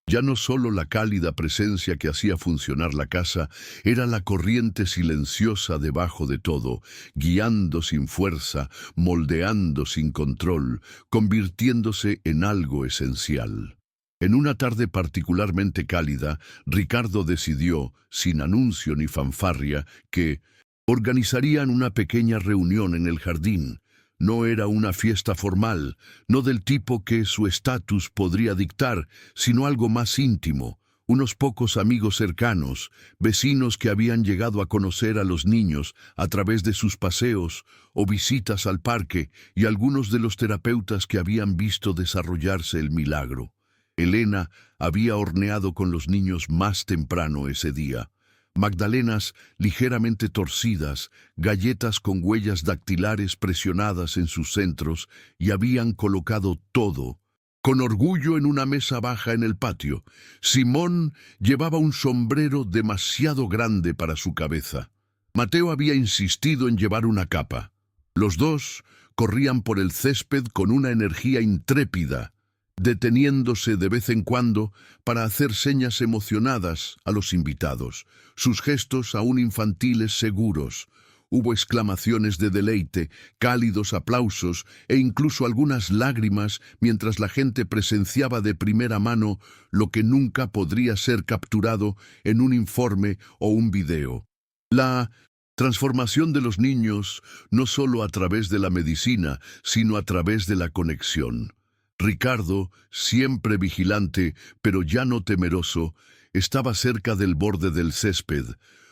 ya no solo la cálida presencia que hacía funcionar la casa, era la corriente silenciosa debajo de todo, guiando sin fuerza, moldeando sin control, convirtiéndose en algo esencial. En una tarde particularmente cálida, Ricardo decidió, sin anuncio ni fanfarria, que organizarían una pequeña reunión en el jardín. No era una fiesta formal, no del tipo que su estatus podría dictar, sino algo más íntimo, unos pocos amigos cercanos, vecinos que habían llegado a conocer a los niños a través de sus paseos o visitas al parque y algunos de los terapeutas que habían visto desarrollarse el milagro. Elena había horneado con los niños más temprano ese día. Magdalenas ligeramente torcidas, galletas con huellas dactilares presionadas en sus centros, y habían colocado todo, con orgullo en una mesa baja en el patio. Simón llevaba un sombrero demasiado grande para su cabeza. Mateo había insistido en llevar una capa. Los dos corrían por el césped con una energía intrépida, deteniéndose de vez en cuando para hacer señas emocionadas a los invitados, sus gestos aún infantiles seguros. Hubo exclamaciones de deleite, cálidos aplausos e incluso algunas lágrimas mientras la gente presenciaba de primera mano lo que nunca podría ser capturado en un informe o un video. La transformación de los niños, no solo a través de la medicina, sino a través de la conexión. Ricardo, siempre vigilante, pero ya no temeroso, estaba cerca del borde del césped,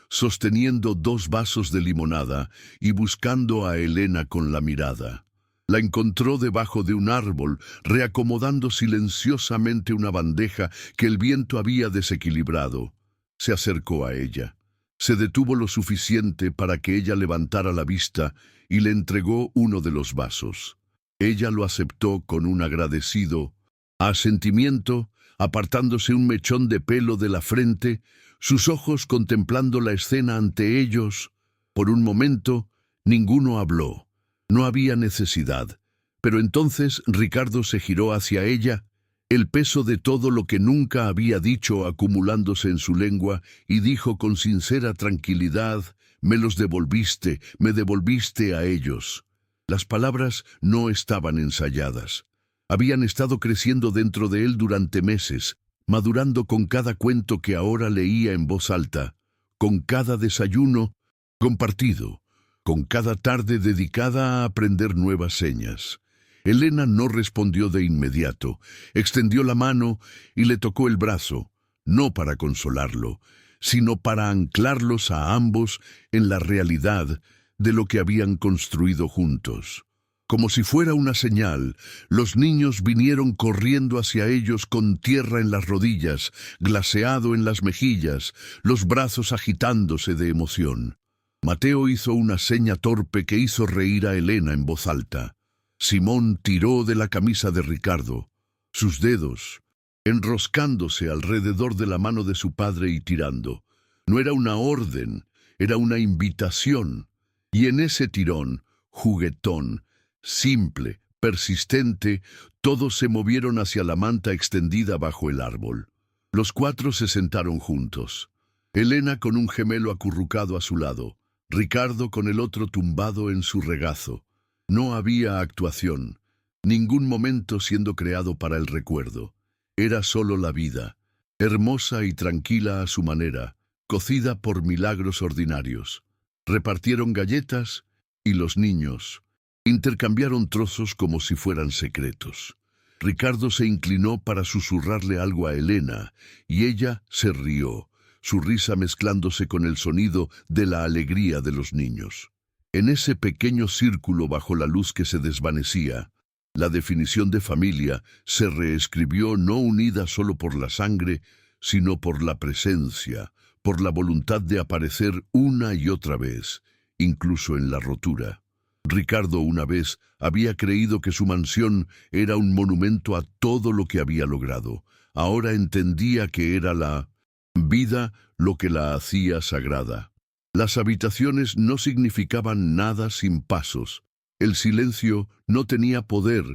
sosteniendo 2 vasos de limonada y buscando a Elena con la mirada. La encontró debajo de un árbol, reacomodando silenciosamente una bandeja que el viento había desequilibrado. Se acercó a ella. Se detuvo lo suficiente para que ella levantara la vista y le entregó uno de los vasos. Ella lo aceptó con un agradecido asentimiento, apartándose un mechón de pelo de la frente, sus ojos contemplando la escena ante ellos. Por un momento, ninguno habló. No había necesidad. Pero entonces Ricardo se giró hacia ella, el peso de todo lo que nunca había dicho acumulándose en su lengua, y dijo con sincera tranquilidad: «Me los devolviste, me devolviste a ellos». Las palabras no estaban ensayadas. Habían estado creciendo dentro de él durante meses, madurando con cada cuento que ahora leía en voz alta, con cada desayuno compartido, con cada tarde dedicada a aprender nuevas señas. Elena no respondió de inmediato. Extendió la mano y le tocó el brazo, no para consolarlo, sino para anclarlos a ambos en la realidad de lo que habían construido juntos. Como si fuera una señal, los niños vinieron corriendo hacia ellos con tierra en las rodillas, glaseado en las mejillas, los brazos agitándose de emoción. Mateo hizo una seña torpe que hizo reír a Elena en voz alta. Simón tiró de la camisa de Ricardo, sus dedos enroscándose alrededor de la mano de su padre y tirando. No era una orden, era una invitación. Y en ese tirón, juguetón, simple, persistente, todos se movieron hacia la manta extendida bajo el árbol. Los 4 se sentaron juntos. Elena con un gemelo acurrucado a su lado, Ricardo con el otro tumbado en su regazo. No había actuación, ningún momento siendo creado para el recuerdo. Era solo la vida, hermosa y tranquila a su manera, cocida por milagros ordinarios. Repartieron galletas y los niños intercambiaron trozos como si fueran secretos. Ricardo se inclinó para susurrarle algo a Elena y ella se rió, su risa mezclándose con el sonido de la alegría de los niños. En ese pequeño círculo bajo la luz que se desvanecía, la definición de familia se reescribió no unida solo por la sangre, sino por la presencia, por la voluntad de aparecer una y otra vez, incluso en la rotura. Ricardo una vez había creído que su mansión era un monumento a todo lo que había logrado. Ahora entendía que era la vida lo que la hacía sagrada. Las habitaciones no significaban nada sin pasos. El silencio no tenía poder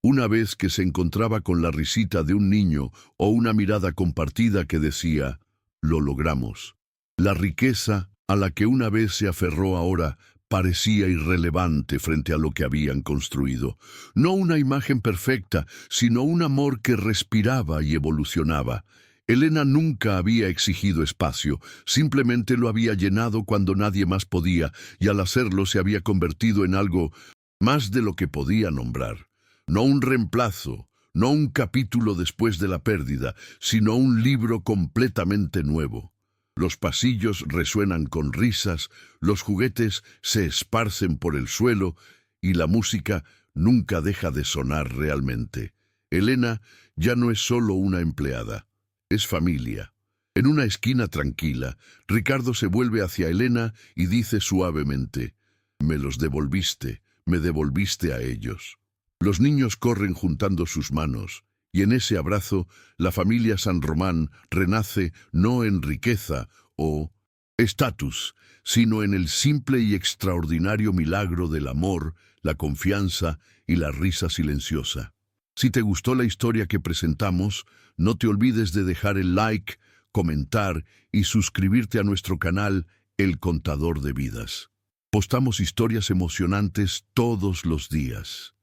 una vez que se encontraba con la risita de un niño o una mirada compartida que decía: «Lo logramos». La riqueza a la que una vez se aferró ahora parecía irrelevante frente a lo que habían construido. No una imagen perfecta, sino un amor que respiraba y evolucionaba. Elena nunca había exigido espacio, simplemente lo había llenado cuando nadie más podía, y al hacerlo se había convertido en algo más de lo que podía nombrar. No un reemplazo, no un capítulo después de la pérdida, sino un libro completamente nuevo. Los pasillos resuenan con risas, los juguetes se esparcen por el suelo y la música nunca deja de sonar realmente. Elena ya no es solo una empleada, es familia. En una esquina tranquila, Ricardo se vuelve hacia Elena y dice suavemente: «Me los devolviste, me devolviste a ellos». Los niños corren juntando sus manos Y en ese abrazo, la familia San Román renace no en riqueza o estatus, sino en el simple y extraordinario milagro del amor, la confianza y la risa silenciosa. Si te gustó la historia que presentamos, no te olvides de dejar el like, comentar y suscribirte a nuestro canal El Contador de Vidas. Postamos historias emocionantes todos los días.